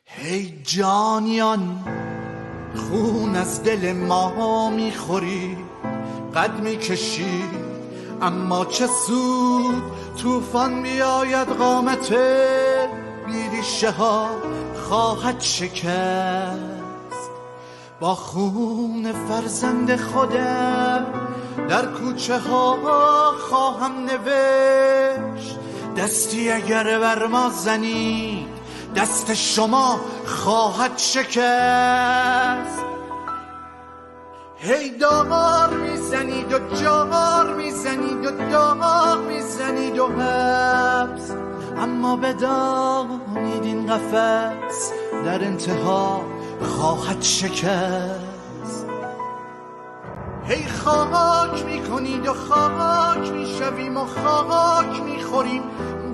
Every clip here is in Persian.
هی جانیان خون از دل ما میخوری، قد میکشی اما چه سود، طوفان بیاید قامت بیریشه ها خواهد شکست. با خون فرزند خودم در کوچه ها خواهم نوشت، دستی اگر بر ما زنید دست شما خواهد شکست. هی دار میزنید و جار میزنید و داغ میزنید و حبس، اما بدانید این قفس در انتها خواهد شکست. هی خاک میکنید و خاک میشویم و خاک میخوریم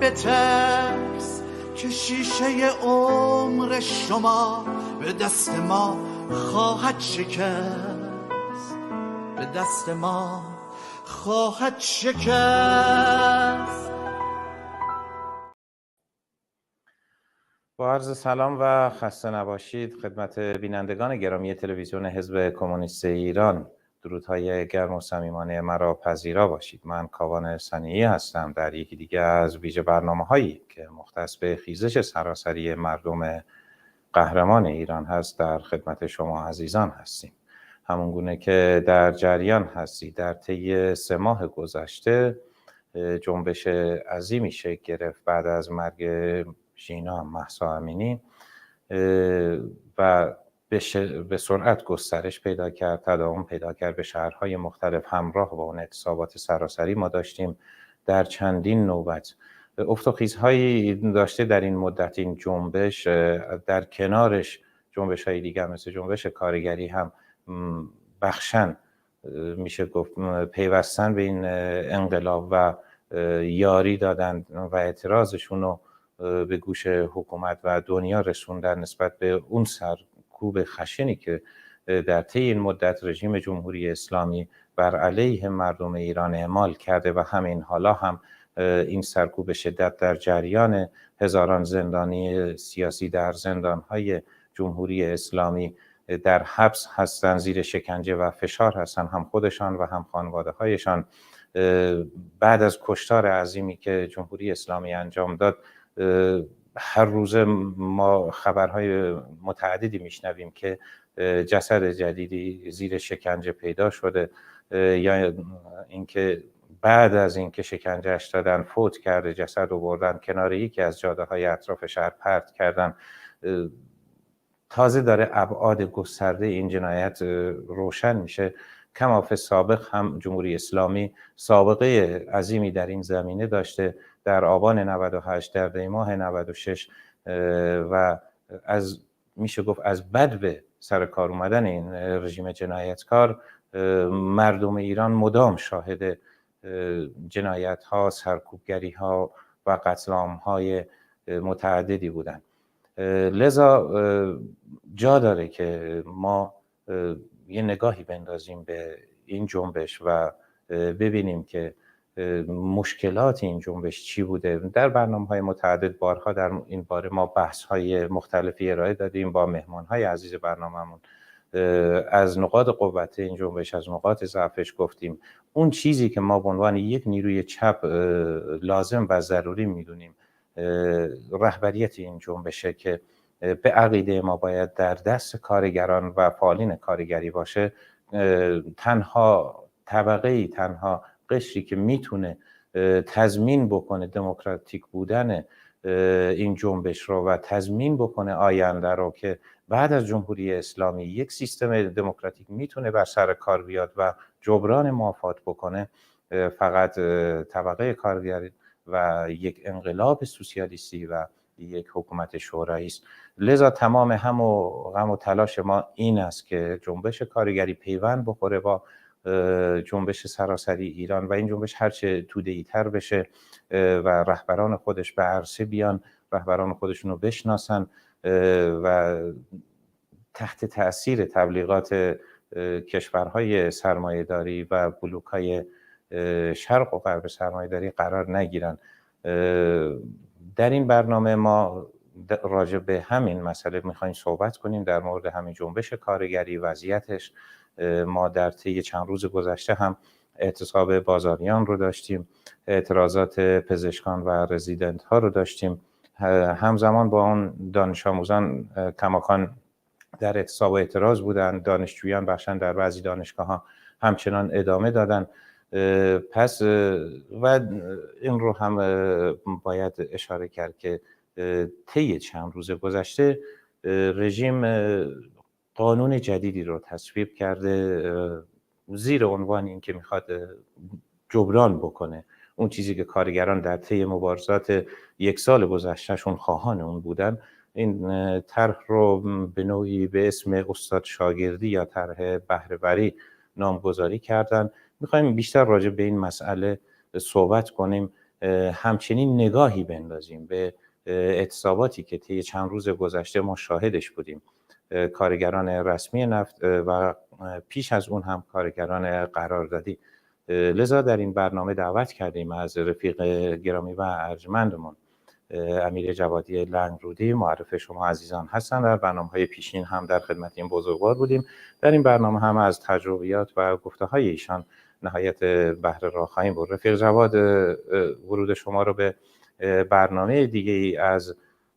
به ترس، که شیشه عمر شما به دست ما خواهد شکست، به دست ما خواهد شکست. با عرض سلام و خسته نباشید خدمت بینندگان گرامی تلویزیون حزب کمونیست ایران. درودهای گرم و صمیمانه مرا پذیرا باشید. من کاوان صنیعی هستم. در یکی دیگه از ویژه برنامه‌هایی که مختص به خیزش سراسری مردم قهرمان ایران هست در خدمت شما عزیزان هستیم. همونگونه که در جریان هستید، در طی 3 ماه گذشته جنبش عظیمی شکل گرفت بعد از مرگ ژینا مهسا امینی و به سرعت گسترش پیدا کرد، تداوم پیدا کرد به شهرهای مختلف. همراه با اون اعتصابات سراسری ما داشتیم در چندین نوبت افت و خیزهایی داشته در این مدت این جنبش. در کنارش جنبش‌های دیگر مثل جنبش کارگری هم بخشن میشه گفت پیوستن به این انقلاب و یاری دادن و اعتراضشون رو به گوش حکومت و دنیا رسوندن نسبت به اون سرکوب خشنی که در طی این مدت رژیم جمهوری اسلامی بر علیه مردم ایران اعمال کرده و همین حالا هم این سرکوب به شدت در جریان. هزاران زندانی سیاسی در زندانهای جمهوری اسلامی در حبس هستند، زیر شکنجه و فشار هستند، هم خودشان و هم خانواده هایشان. بعد از کشتار عظیمی که جمهوری اسلامی انجام داد، هر روز ما خبرهای متعددی میشنویم که جسد جدیدی زیر شکنجه پیدا شده یا اینکه بعد از اینکه شکنجهش دادن فوت کرده، جسد رو بردن کنار یکی از جاده‌های اطراف شهر پرت کردن. تازه داره ابعاد گسترده این جنایت روشن میشه. کما فی سابق هم جمهوری اسلامی سابقه عظیمی در این زمینه داشته. در آبان 98، در دیماه 96 و از میشه گفت از بد به سر کار اومدن این رژیم جنایتکار، مردم ایران مدام شاهد جنایت ها، سرکوبگری ها و قتل عام های متعددی بودند. لذا جا داره که ما یه نگاهی بندازیم به این جنبش و ببینیم که مشکلات این جنبش چی بوده. در برنامه‌های متعدد بارها در این باره ما بحث‌های مختلفی ارائه دادیم با مهمان‌های عزیز برنامه‌مون، از نقاط قوت این جنبش، از نقاط ضعفش گفتیم. اون چیزی که ما به عنوان یک نیروی چپ لازم و ضروری می‌دونیم رهبریت این جنبشه که به عقیده ما باید در دست کارگران و فعالین کارگری باشه. تنها طبقه‌ای، تنها قشری که میتونه تضمین بکنه دموکراتیک بودن این جنبش رو و تضمین بکنه آینده رو که بعد از جمهوری اسلامی یک سیستم دموکراتیک میتونه بر سر کار بیاد و جبران مافات بکنه، فقط طبقه کارگری و یک انقلاب سوسیالیستی و یک حکومت شورایی است. لذا تمام هم و تلاش ما این است که جنبش کارگری پیوند بخوره با جنبش سراسری ایران و این جنبش هرچه توده‌ای تر بشه و رهبران خودش به عرصه بیان، رهبران خودشون رو بشناسن و تحت تأثیر تبلیغات کشورهای سرمایه‌داری و بلوک‌های شرق و غرب سرمایه‌داری قرار نگیرن. در این برنامه ما راجع به همین مسئله می‌خوایم صحبت کنیم، در مورد همین جنبش کارگری، وضعیتش. ما در طی چند روز گذشته هم اعتصاب بازاریان رو داشتیم، اعتراضات پزشکان و رزیدنت ها رو داشتیم. همزمان با اون دانش آموزان کماکان در اعتصاب و اعتراض بودن، دانشجویان بخشن در بعضی دانشگاه ها همچنان ادامه دادن. پس و این رو هم باید اشاره کرد که طی چند روز گذشته رژیم قانون جدیدی رو تصویب کرده زیر عنوان این که میخواد جبران بکنه اون چیزی که کارگران در طی مبارزات یک سال گذشتهشون خواهان اون بودن. این طرح رو به نوعی به اسم استاد شاگردی یا طرح بهره‌وری نامگذاری کردن. میخوایم بیشتر راجع به این مسئله صحبت کنیم، همچنین نگاهی بندازیم به اعتصاباتی که طی چند روز گذشته ما شاهدش بودیم، کارگران رسمی نفت و پیش از اون هم کارگران قراردادی. لذا در این برنامه دعوت کردیم از رفیق گرامی و ارجمندمون امیر جوادی لنگرودی، معرف شما عزیزان هستن. در برنامه‌های پیشین هم در خدمت این بزرگوار بودیم. در این برنامه هم از تجربیات و گفته‌های ایشان نهایت بهره را خواهیم برد. رفیق جواد، ورود شما رو به برنامه دیگه‌ای از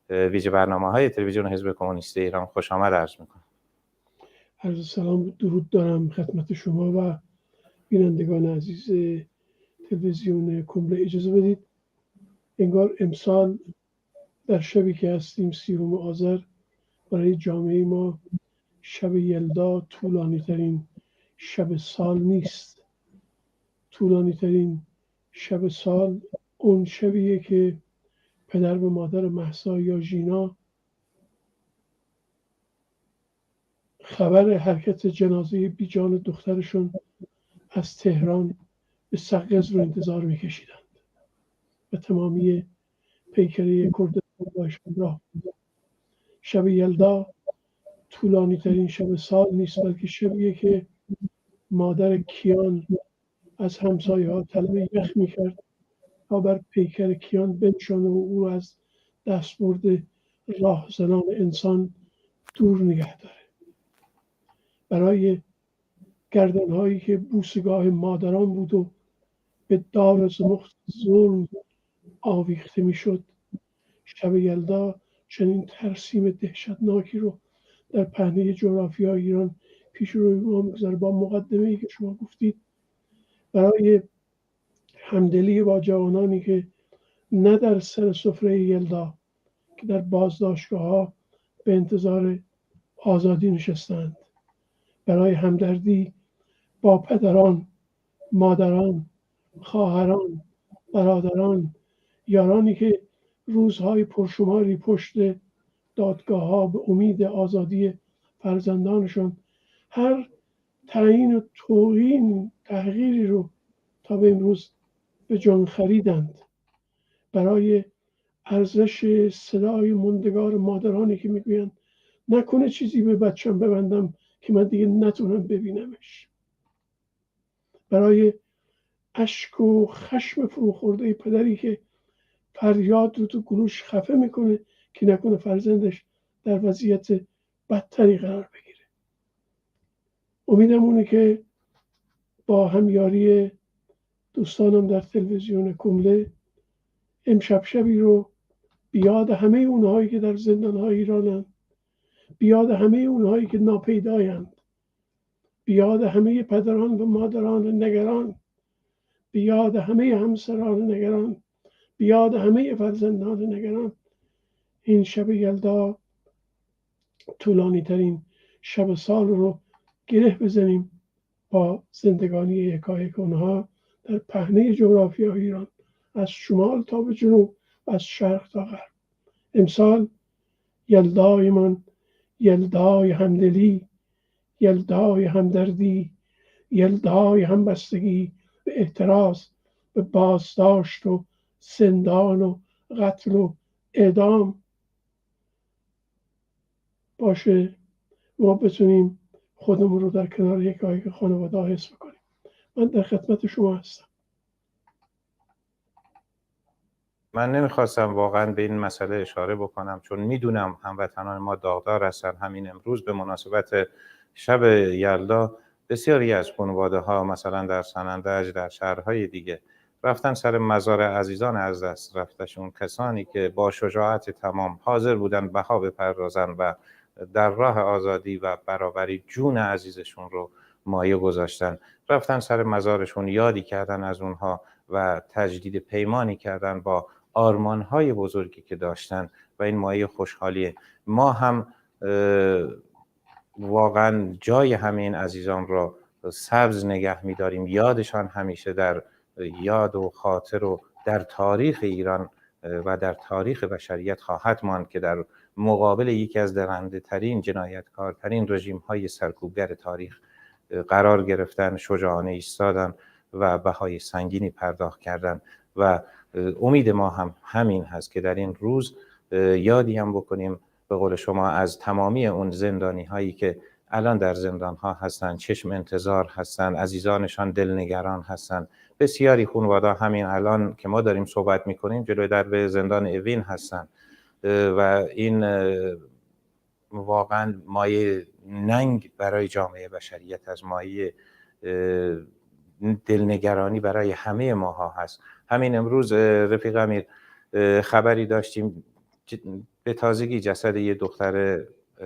ویژه برنامه‌های تلویزیون حزب کمونیست ایران خوش آمد عرض می‌کنم. عرض سلام درود دارم خدمت شما و بینندگان عزیز تلویزیون کمبله. اجازه بدید انگار امسال در شبی که هستیم 30 آذر برای جامعه ما شب یلدا طولانی ترین شب سال نیست. طولانی ترین شب سال اون شبیه که پدر و مادر مهسا یا ژینا خبر حرکت جنازه بیجان دخترشون از تهران به سقز رو انتظار میکشیدند و تمامی پیکره کردستان باشون راه بود. شب یلدا طولانی ترین شب سال نیست، بلکه شبیه که مادر کیان از همسایه ها طلب یخ میکرد تا بر پیکر کیان بنشانه و او از دستبرد راهزنان انسان دور نگه داره. برای گردنهایی که بوسگاه مادران بود و به دار زمخت ظلم آویخته میشد، شب یلدا چنین ترسیم دهشتناکی رو در پهنه جغرافیای ایران پیش روی ما میگذاره. با مقدمه‌ای که شما گفتید، برای همدلی با جوانانی که نه در سر سفره یلدا که در بازداشتگاه‌ها به انتظار آزادی نشستند، برای همدردی با پدران، مادران، خواهران، برادران، یارانی که روزهای پرشماری پشت دادگاه‌ها به امید آزادی فرزندانشان هر تعیین و توهین تحقیری رو تا به امروز به جان خریدند. برای ارزش صدای موندگار مادرانی که میگویند نکنه چیزی به بچم ببندم که من دیگه نتونم ببینمش. برای اشک و خشم فروخورده پدری که فریاد رو تو گلوش خفه میکنه که نکنه فرزندش در وضعیت بدتری قرار بگیره. امیدم اونه که با همیاری دوستانم در تلویزیون کمله امشب شبی رو بیاد همه اونهایی که در زندانهای ایرانن، بیاد همه اونهایی که ناپیدایند، بیاد همه پدران و مادران نگران، بیاد همه همسران نگران، بیاد همه فرزندان نگران، این شب یلدا طولانی ترین شب سال رو گره بزنیم با زندگانی یکایک اونها در پهنه جغرافیای ایران، از شمال تا به جنوب، از شرق تا غرب. امسال یلدای من یلدای همدلی، یلدای همدردی، یلدای همبستگی به اعتراض به بازداشت و زندان و قتل و اعدام باشه. ما بتونیم خودمون رو در کنار یکایک خانواده حس کنیم. من در خدمت شما هستم. من نمیخواستم واقعا به این مسئله اشاره بکنم چون میدونم هموطنان ما داغدار هستن. همین امروز به مناسبت شب یلدا بسیاری از خانواده ها مثلا در سنندج، در شهرهای دیگه رفتن سر مزار عزیزان از دست رفتشون، کسانی که با شجاعت تمام حاضر بودن بها بپردازن و در راه آزادی و برابری جون عزیزشون رو مایه گذاشتن، رفتن سر مزارشون، یادی کردن از اونها و تجدید پیمانی کردن با آرمان‌های بزرگی که داشتن و این مایه خوشحالیه. ما هم واقعا جای همین عزیزان را سبز نگه می‌داریم، یادشان همیشه در یاد و خاطر و در تاریخ ایران و در تاریخ بشریت خواهد ماند که در مقابل یکی از درنده‌ترین جنایتکارترین رژیم‌های سرکوبگر تاریخ قرار گرفتن، شجاعانه ایستادن و بهای سنگینی پرداخت کردن و امید ما هم همین هست که در این روز یادی هم بکنیم به قول شما از تمامی اون زندانی هایی که الان در زندان ها هستن، چشم انتظار هستن، عزیزانشان دلنگران هستن. بسیاری خانواده همین الان که ما داریم صحبت میکنیم جلوی درب زندان اوین هستن و این واقعا مایه ننگ برای جامعه بشریت از مایه دلنگرانی برای همه ماها هست. همین امروز رفیق امیر خبری داشتیم به تازگی جسد یه دختر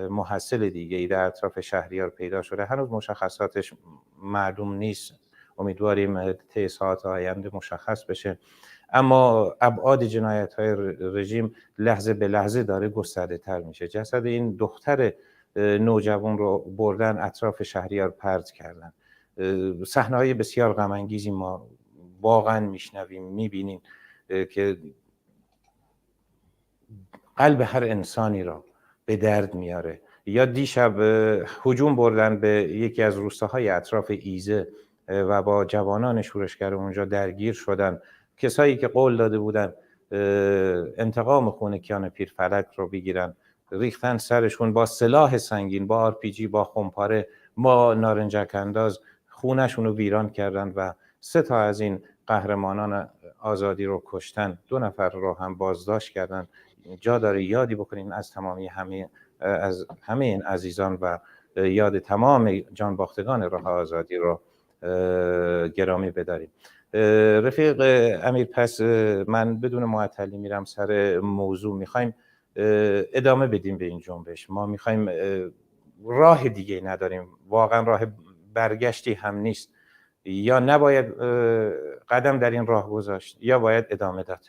محصل دیگه ای در اطراف شهریار پیدا شده. هنوز مشخصاتش معلوم نیست، امیدواریم طی ساعات آینده مشخص بشه، اما ابعاد جنایت‌های رژیم لحظه به لحظه داره گسترده تر میشه. جسد این دختر نوجوان رو بردن اطراف شهریار پرت کردن. صحنه‌های بسیار غم انگیزی ما واقعا میشنویم، میبینیم که قلب هر انسانی را به درد میاره. یا دیشب هجوم بردن به یکی از روستاهای اطراف ایزه و با جوانان شورشگر اونجا درگیر شدن. کسایی که قول داده بودن انتقام خونکیان پیرفلک رو بگیرن، ریختن سرشون با سلاح سنگین، با RPG، با خمپاره، با نارنجک انداز خونشون رو ویران کردن و 3 تا از این قهرمانان آزادی رو کشتن، 2 نفر رو هم بازداشت کردن. جا داره یادی بکنیم از همه این عزیزان و یاد تمام جانباختگان راه آزادی رو گرامی بداریم. رفیق امیر، پس من بدون معطلی میرم سر موضوع. میخوایم ادامه بدیم به این جنبش. ما میخوایم، راه دیگه نداریم، واقعا راه برگشتی هم نیست. یا نباید قدم در این راه گذاشت یا باید ادامه داد.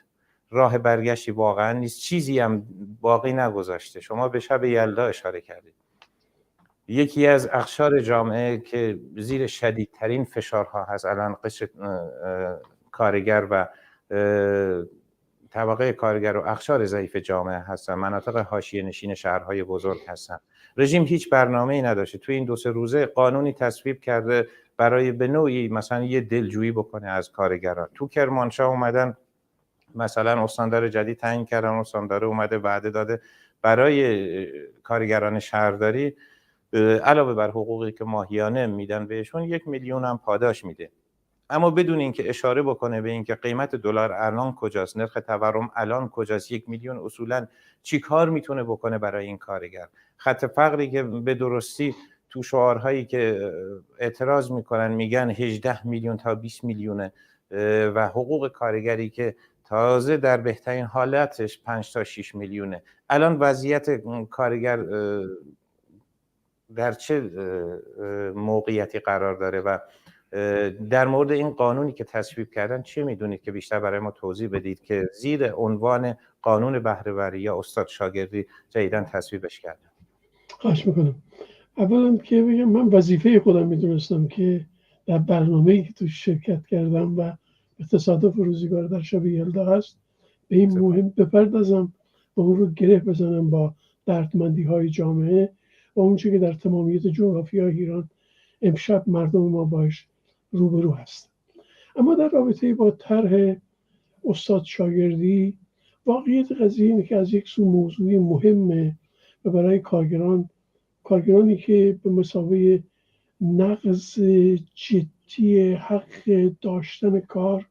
راه برگشتی واقعا نیست، چیزی هم باقی نگذاشته. شما به شب یلدا اشاره کردید. یکی از اقشار جامعه که زیر شدیدترین فشارها هست الان قشر کارگر و طبقه کارگر و اقشار ضعیف جامعه هستن، مناطق حاشیه نشین شهرهای بزرگ هستن. رژیم هیچ برنامه‌ای نداشته. توی این 2-3 روزه قانونی تصویب کرده برای به نوعی مثلا یه دلجویی بکنه از کارگران. تو کرمانشاه اومدن مثلا استاندار جدید تعیین کردن، استاندار اومده وعده داده برای کارگران شهرداری علاوه بر حقوقی که ماهیانه میدن بهشون 1 میلیون هم پاداش میده. اما بدون اینکه اشاره بکنه به اینکه قیمت دلار الان کجاست، نرخ تورم الان کجاست، 1 میلیون اصولا چی کار میتونه بکنه برای این کارگر، خط فقری که به درستی تو شعارهایی که اعتراض میکنن میگن 18 میلیون تا 20 میلیونه و حقوق کارگری که تازه در بهترین حالتش 5 تا 6 میلیونه. الان وضعیت کارگر در چه موقعیتی قرار داره و در مورد این قانونی که تصویب کردن چه میدونید که بیشتر برای ما توضیح بدید که زیر عنوان قانون بهره‌وری یا استاد شاگردی جدیداً تصویبش کردن؟ خواهش میکنم. اولا که بگم من وظیفه خودم میدونستم که در برنامه‌ای که تو شرکت کردم و به تصادف روزگار در شب یلدا هست به این مهم بپردازم و اون رو گره بزنم با دردمندی‌های جامعه و اونچه که در تمامیت جغرافیای ایران امشب مردم ما باش روبرو هست. اما در رابطه با طرح استاد شاگردی واقعیت قضیه اینه که از یک سو موضوعی مهمه و برای کارگرانی که به مثابه نقض جدی حق داشتن کار،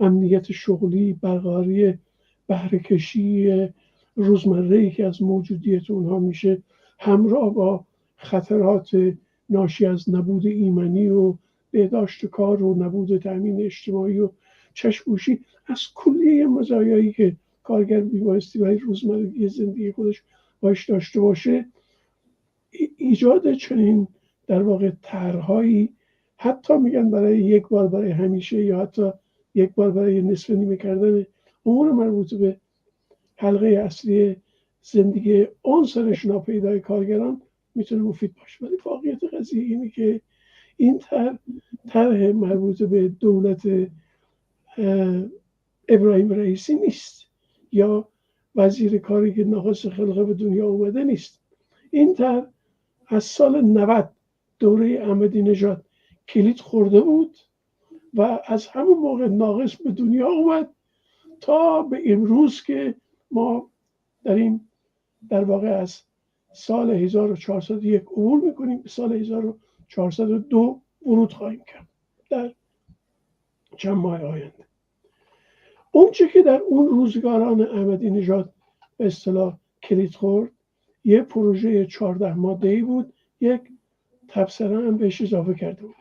امنیت شغلی، برقراری بهره‌کشی روزمره‌ای که از موجودیت اونها میشه همراه با خطرات ناشی از نبود ایمنی و بهداشت کار و نبود تأمین اجتماعی و چشم‌پوشی از کلیه مزایایی که کارگر میبایستی برای روزمرگی زندگی خودش باش داشته باشه، ایجاد چنین در واقع طرح‌هایی، حتی میگن برای یک بار برای همیشه یا حتی یک بار برای نصف نیمه کردن امور مربوط به حلقه اصلی زندگی عنصر ناپیدای کارگران میتونه مفید باشه. ولی واقعیت قضیه اینه که این طرح مربوط به دولت ابراهیم رئیسی نیست یا وزیر کاری که نخست خلقه به دنیا اومده نیست. این طرح از سال 90 دوره احمدی نژاد کلید خورده بود و از همون موقع ناقص به دنیا اومد تا به امروز که ما داریم در واقع از سال 1401 عبور میکنیم به سال 1402 ورود خواهیم کرد در چند ماه آینده. اون چه که در اون روزگاران احمدی نژاد به اصطلاح کلید خورد یه پروژه 14 ماده‌ای بود، یک تبصره هم بهش اضافه کرده بود.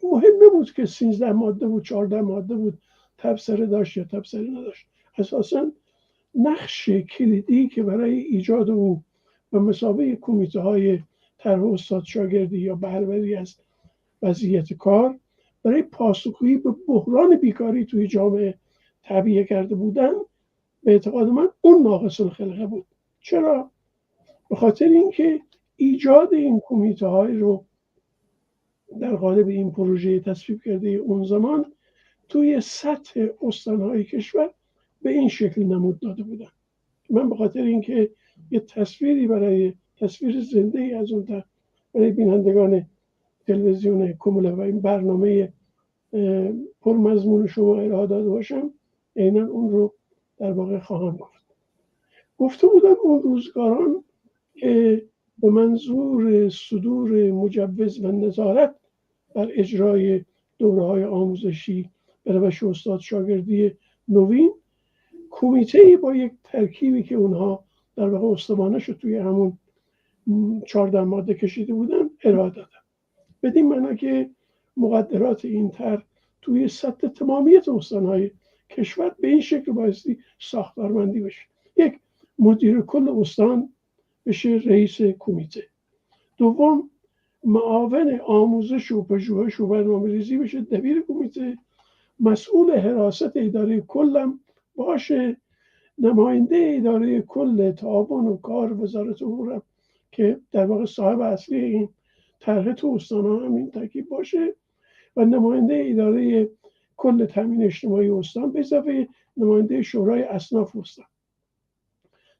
مهم نبود که 13 ماده بود 14 ماده بود، تبصره داشت یا تبصره نداشت. اساساً نقش کلیدی که برای ایجاد او و مثابه کمیته های طرح استاد شاگردی یا بهره‌وری از وضعیت کار برای پاسخگویی به بحران بیکاری توی جامعه تعبیه کرده بودن، به اعتقاد من اون ناقص الخلقه بود. چرا؟ به خاطر اینکه ایجاد این کمیته های رو در قالب این پروژه تصویب کرده اون زمان توی سطح استانهای کشور به این شکل نمود داده بودن. من به خاطر اینکه یه تصویر زنده ای از اون برای بینندگان تلویزیون کموله و این برنامه پرمضمون شما ارائه داده باشم، عیناً اون رو در واقع خواهم گفته بودم اون روزگاران که به منظور صدور مجوز و نظارت بر اجرای دوره‌های آموزشی به روش استاد شاگردی نوین، کمیته‌ای با یک ترکیبی که اونها در واقع استوانش رو توی همون 14 ماده کشیده بودن ارائه دادن. بدین معنا که مقدرات این طرح توی سطح تمامیت استان‌های کشور به این شکل بایستی ساختارمندی بشه. یک، مدیر کل استان بشه رئیس کمیته. دوم، معاون آموزش و پژوهش و برنامه‌ریزی بشه دبیر کمیته. مسئول حراست اداره کلم باشه. نماینده اداره کل تعاون و کار وزارت امور که در واقع صاحب اصلی این طرح تو استان‌ها همین ترکیب باشه و نماینده اداره کل تامین اجتماعی استان به اضافه نماینده شورای اصناف استان.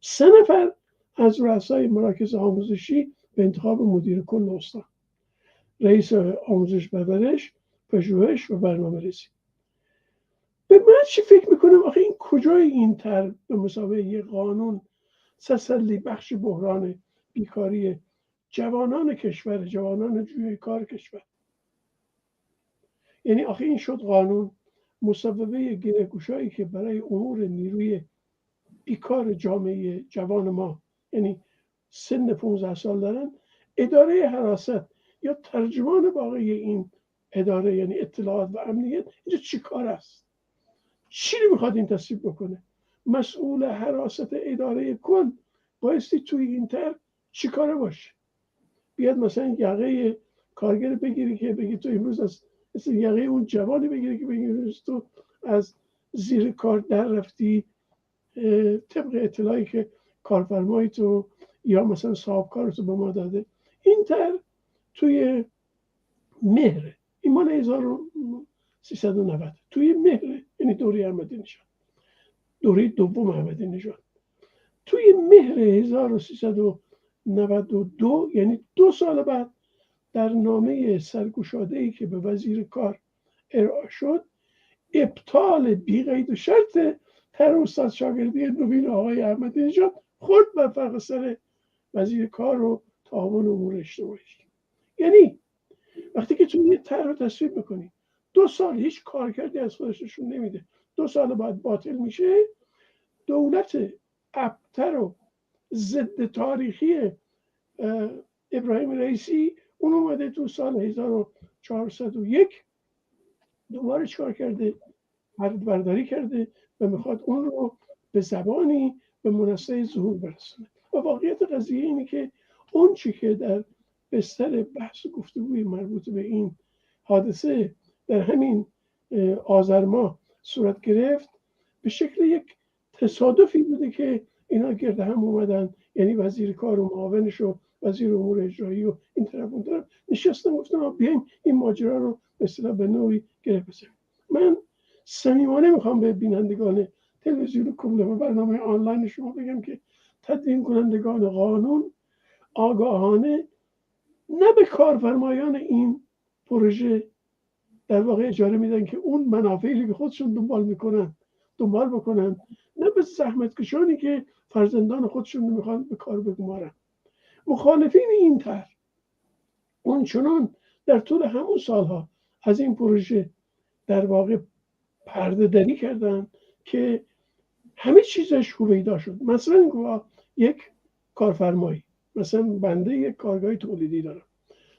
3 نفر از رؤسای مراکز آموزشی به انتخاب مدیر کل استان، رئیس آموزش پرورش، پژوهش و برنامه‌ریزی. به من چی فکر میکنم آخه این کجای این طرح به مسابقه یه قانون تسلی بخش بحران بیکاری جوانان کشور، جوانان جوی کار کشور؟ یعنی آخه این شد قانون. مصوبه گره‌گشایی که برای امور نیروی بیکار جامعه جوان ما، یعنی سن 15 سال دارن، اداره حراست یا ترجمان واقعی این اداره یعنی اطلاعات و امنیت اینجا چی کار است؟ چی رو میخواد این تصویب بکنه؟ مسئول حراست اداره کل بایستی توی این طرح چی کاره باشه؟ بیاد مثلا یقه کارگر بگیری که بگی تو امروز از مثل یقه اون جوانی بگیری که بگی امروز تو از زیر کار در رفتی طبق اطلاعی که کارفرمای تو یا مثلا صاحب کارتو به ما داده. این طرح توی مهر، این مال 1390 توی مهر، یعنی دوره احمدی نژاد، دوره دوم احمدی نژاد، توی مهر 1392 یعنی 2 سال بعد در نامه سرگشاده‌ای که به وزیر کار ارائه شد، ابطال بی قید و شرط طرح استاد شاگردی نوین آقای احمدی نژاد خود بر فرق سر وزیر کار و تعاون امور اجتماعی. یعنی وقتی که تو یه طرح رو تصویب میکنی 2 سال هیچ کارکردی از خودش نشون نمیده، 2 سال بعد باطل میشه، دولت ابتر و ضد تاریخی ابراهیم رئیسی اون اومده تو سال 1401 دوباره چیکار کرده؟ برداری کرده و میخواد اون رو به زبانی به منصه ظهور برسونه. و واقعیت قضیه اینه که اون چی که در بستر بحث و گفتگوی مربوط به این حادثه در همین آذر ماه صورت گرفت به شکل یک تصادفی بوده که اینا گرد هم اومدن، یعنی وزیر کار و معاونش و وزیر امور اجرایی و این طرف اون طرف نشستن گفتن بیایم این ماجرا رو به اصطلاح به نوعی گره بزنیم. من صمیمانه میخوام به بینندگان تلویزیون کبل و برنامه آنلاین شما بگم که تدوین کنندگان قانون آگاهانه نه به کارفرمایان این پروژه در واقع اجازه میدن که اون منافعی که خودشون دنبال بکنن، نه به زحمتکشانی که فرزندان خودشون میخوان به کار بگمارن. مخالفین این طرح اون چنان در طول همون سالها از این پروژه در واقع پرده دری کردن که همه چیزش هویدا شد. مثلا یک کارفرمایی، مثلا بنده یک کارگاه تولیدی دارم،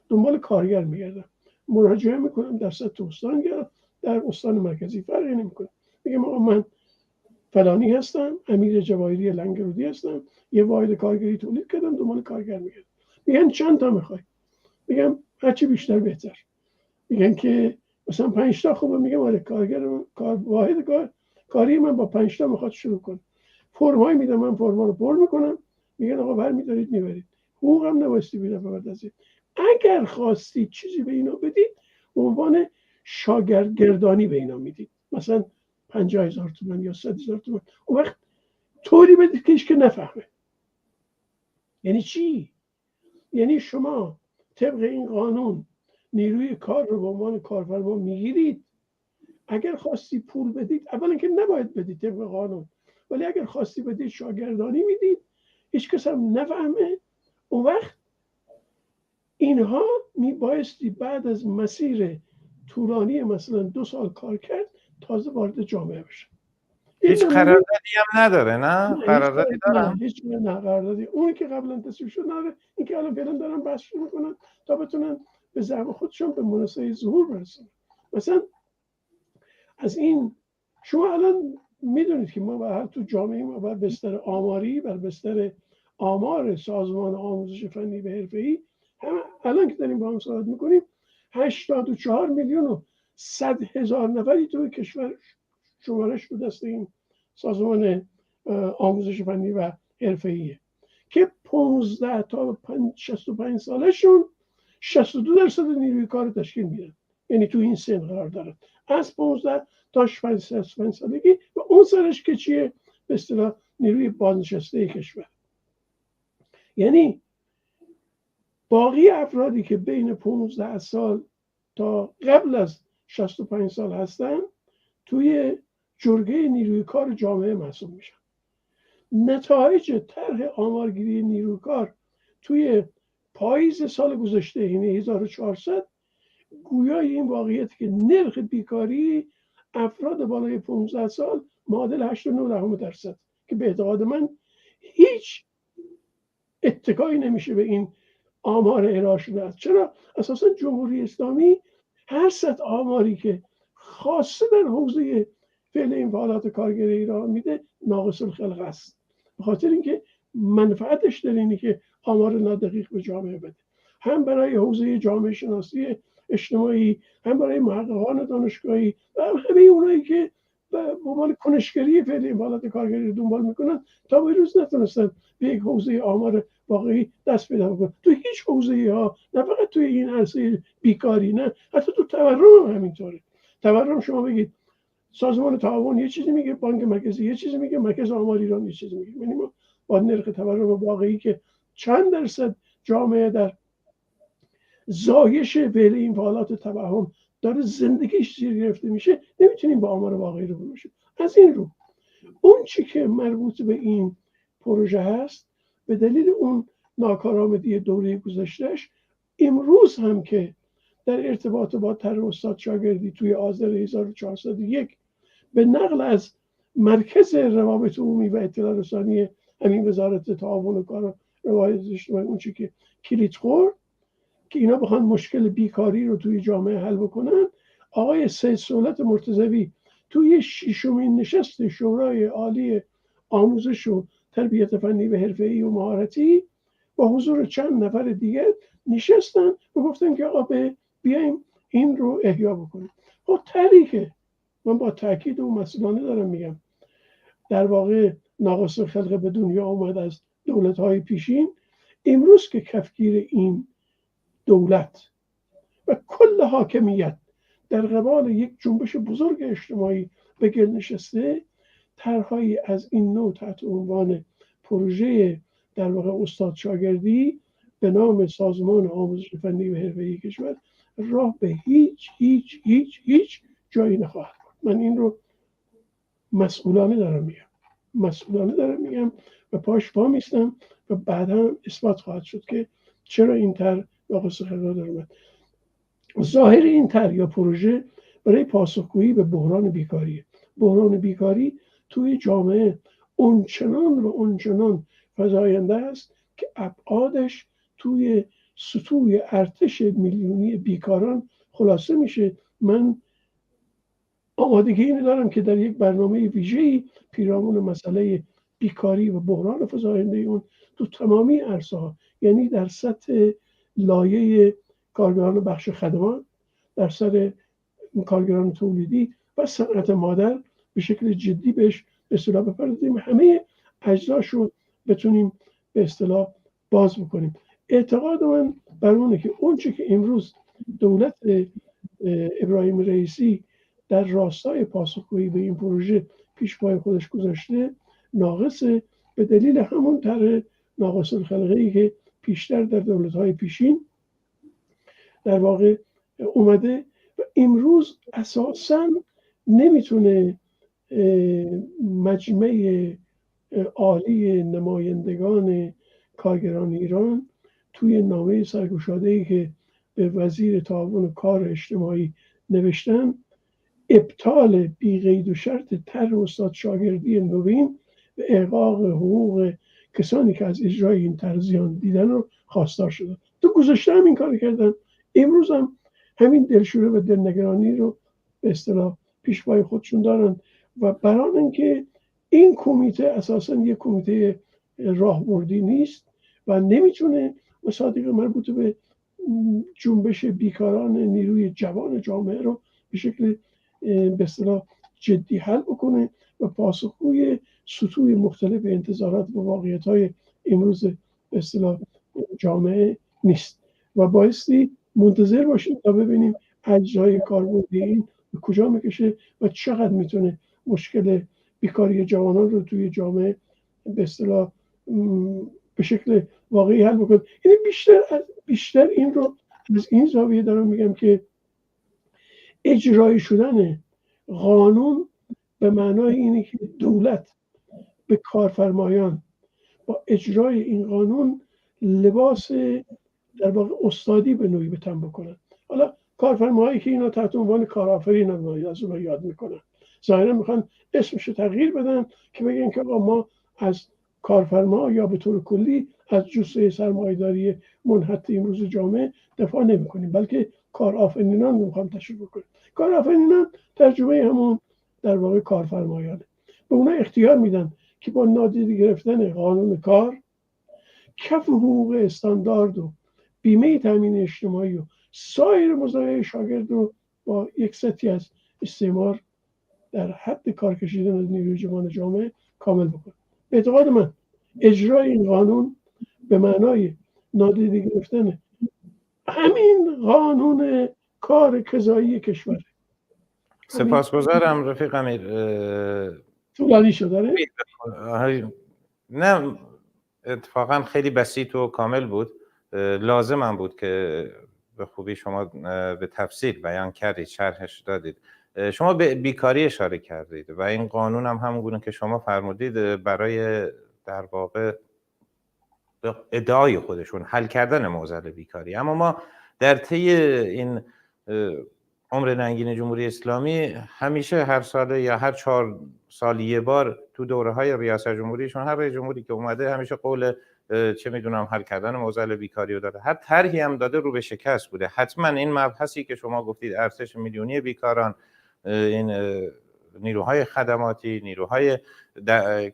دنبال کارگر میگردم، مراجعه میکنم در سطح استان یا در استان مرکزی، فرقی نمیکنه، میگم آقا من فلانی هستم، امیر جواهری لنگرودی هستم، یه واحد کارگری تولید کردم، دنبال کارگر میگردم. میگن چند تا میخوای؟ میگم هرچی بیشتر بهتر. میگن که مثلا 5 تا خوبه، میگم آره کارگر واحد کاری من با 5 تا میخواد شروع کنه. فرمای میدم، من فرما رو پر میکنم، میگن آقا برمی‌دارید میبرید، حقوقم نبایستی بیره بپردازید. اگر خواستید چیزی به اینا بدید به عنوان شاگردگردانی به اینا میدید، مثلا 50,000 تومان یا 100,000 تومان، اون وقت طوری بدید که هیچ که نفهمه. یعنی چی؟ یعنی شما طبق این قانون نیروی کار رو به عنوان کارفرما میگیرید، اگر خواستی پول بدید اولا که نباید بدید طبق قانون، ولی اگر خواستی بدید شاگردانی میدید، هیچ کس هم نفهمه. اون وقت اینها میبایستی بعد از مسیر طولانی مثلا 2 سال کار کرد تازه وارد جامعه بشه. هیچ قراردادی هم نداره؟ نه قراردادی دارم؟ هیچ نه قراردادی. اونی که قبلا تصویب شد نداره، این که الان فعلا دارن بحث میکنن تا بتونن به زعم خودشون به منصه ظهور برسن. مثلا از این شما الان میدونید که ما هر تو جامعه ما بر بستر آماری، بر بستر آمار سازمان آموزش فنی و حرفه‌ای، هم الان که داریم با هم صحبت میکنیم 84,100,000 نفری تو کشور شمارش رو دست این سازمان آموزش فنی و حرفه‌ایه که 15 تا 65 سالشون 62% نیروی کار تشکیل میدن، یعنی تو این سن قرار دارن، از 15 تا 65 سالگی و اون سرش که چیه؟ به اصطلاح نیروی بازنشسته کشور. یعنی باقی افرادی که بین 15 سال تا قبل از 65 سال هستن توی جرگه نیروی کار جامعه محسوب میشن. نتایج طرح آمارگیری نیروی کار توی پاییز سال گذشته، یعنی 1400، گویای این واقعیت که نرخ بیکاری افراد بالای 15 سال معادل 8.9% که به اعتقاد من هیچ اتکایی نمیشه به این آمار ارائه شده است. چرا؟ اساسا جمهوری اسلامی هر ست آماری که خاصه در حوزه فعل این فعالات کارگری ایران میده ناقص الخلق است، به خاطر اینکه منفعتش در اینه که آمار نادقیق به جامعه بده، هم برای حوزه جامعه شناسی اجتماعی، هم برای محققان دانشگاهی و هم همه اونایی که به عنوان کنشگری فعل این فعالات کارگری رو دنبال میکنن تا به روز نتونستن به یک حوزه آمار واقعی دست پیدا کنن. تو هیچ حوزه‌ای ها، نه فقط توی این عرصه بیکاری، نه حتی تو تورم هم همینطوره. تورم شما بگید سازمان تعاون یه چیزی میگه، بانک مرکزی یه چیزی میگه، مرکز آمار ایران یه چیزی میگه. یعنی ما با نرخ تورم واقعی که چند درصد جامعه در زایش فعل این فعالات توهم داره زندگیش زیر گرفته میشه نمیتونیم با آمار واقعی رو بروشیم. از این رو اون چی که مربوط به این پروژه هست به دلیل اون ناکارآمدی دوره گذشتهش امروز هم که در ارتباط با طرح استاد شاگردی توی آذر 1401 به نقل از مرکز روابط عمومی و اطلاع رسانی همین وزارت تعاون و کار و روابط اجتماعی اون چی که کلید خورد که اینا بخوان مشکل بیکاری رو توی جامعه حل بکنن، آقای سید صولت مرتضوی توی 6مین نشست شورای عالی آموزش و تربیت فنی و حرفه‌ای و مهارتی با حضور چند نفر دیگه نشستن و گفتن که آقا بیایم این رو احیا بکنیم. خب تاریخه، من با تاکید و مسئولانه دارم میگم، در واقع ناقص خلق به دنیا اومد از دولت‌های پیشین. امروز که کفگیر این دولت و کل حاکمیت در قبال یک جنبش بزرگ اجتماعی به گل نشسته، طرح‌هایی از این نوع تحت عنوان پروژه در واقع استاد شاگردی به نام سازمان آموزش فنی و حرفه‌ای کشور راه به هیچ هیچ هیچ هیچ جایی نخواهد برد. من این رو مسئولانه دارم میگم و پاش پا میستم و بعدا اثبات خواهد شد که چرا این طرح ناقص خلق در اومد. ظاهر این طرح یا پروژه برای پاسخگویی به بحران بیکاری توی جامعه اونچنان فزاینده است که ابعادش توی سطوح ارتش میلیونی بیکاران خلاصه میشه. من آمادگی اینو دارم که در یک برنامه ویژه‌ای پیرامون مسئله بیکاری و بحران فزاینده اون تو تمامی عرصه‌ها، یعنی در سطح لایه کارگران بخش خدمات، در سطح کارگران تولیدی و صنعت مادر به شکل جدی بهش به اصطلاح بپردازیم، همه اجزاشو بتونیم به اصطلاح باز بکنیم. اعتقاد من بر اونه که اون چه که امروز دولت ابراهیم رئیسی در راستای پاسخگویی به این پروژه پیش پای خودش گذاشته ناقصه، به دلیل همون طرح ناقص الخلقه‌ای که پیشتر در دولت‌های پیشین در واقع اومده و امروز اساساً نمیتونه مجمع عالی نمایندگان کارگران ایران توی نامه سرگشاده‌ای که به وزیر تعاون کار اجتماعی نوشتن ابطال بی قید و شرط طرح استاد شاگردی نوین و احقاق حقوق کسانی که از اجرای این طرح زیان دیدن رو خواستار شدن. تو گذشته هم این کار کردن، امروز هم همین دلشوره و دلنگرانی رو به اصطلاح پیش پای خودشون دارن و برای اینکه این کمیته اساساً یک کمیته راهبردی نیست و نمیتونه مصادیق مربوط به جنبش بیکاران نیروی جوان جامعه رو به شکل به اصطلاح جدی حل بکنه و پاسخگوی سطوح مختلف انتظارات و واقعیت‌های امروز به اصطلاح جامعه نیست و بایستی منتظر باشیم تا ببینیم اجزای کاربردی این به کجا میکشه و چقدر میتونه مشکل بیکاری جوانان رو توی جامعه به اصطلاح به شکل واقعی حل بکنه. یعنی بیشتر این رو از این زاویه دارم میگم که اجرای شدن قانون به معنای اینه که دولت به کارفرمایان با اجرای این قانون لباس در واقع استادی به نوعی به تن بکنن. حالا کارفرماهایی که اینا تحت عنوان کارآفرینن از اونها یاد میکنن، ظاهرا میخوان اسمش رو تغییر بدن که بگن که ما از کارفرما یا به طور کلی از جثه سرمایه‌داری منحط امروز جامعه دفاع نمی‌کنیم، بلکه کارآفرینان رو می‌خوام تشریح بکنیم. کارآفرینان ترجمه همون در واقع کارفرمایانه. به اونا اختیار میدن که با نادیده گرفتن قانون کار کف حقوق استاندارد و بیمه تامین اجتماعی و سایر مزایای شاگرد رو با یک سطحی از استعمار در حد کار کشیدن از نیروی جوان جامعه کامل بکنه. به اعتقاد من اجرای این قانون به معنای نادیده گرفتن همین قانون کار قضایی کشور. سپاسگزارم رفیق امیر. طولانی شده نه اتفاقا خیلی بسیط و کامل بود. لازم هم بود که به خوبی شما به تفصیل بیان کردید، شرحش دادید. شما به بیکاری اشاره کردید و این قانون هم همونگونه که شما فرمودید برای در واقع ادعای خودشون حل کردن معضل بیکاری. اما ما در طی این عمر ننگین جمهوری اسلامی همیشه هر سال یا هر 4 سال یه بار تو دوره‌های ریاست جمهوریشون هر رئیس جمهوری که اومده همیشه قول چه میدونم حل کردن معضل بیکاری رو داده، هر طرحی هم داده رو به شکست بوده. حتما این مبحثی که شما گفتید ارتش میلیونی بیکاران، این نیروهای خدماتی، نیروهای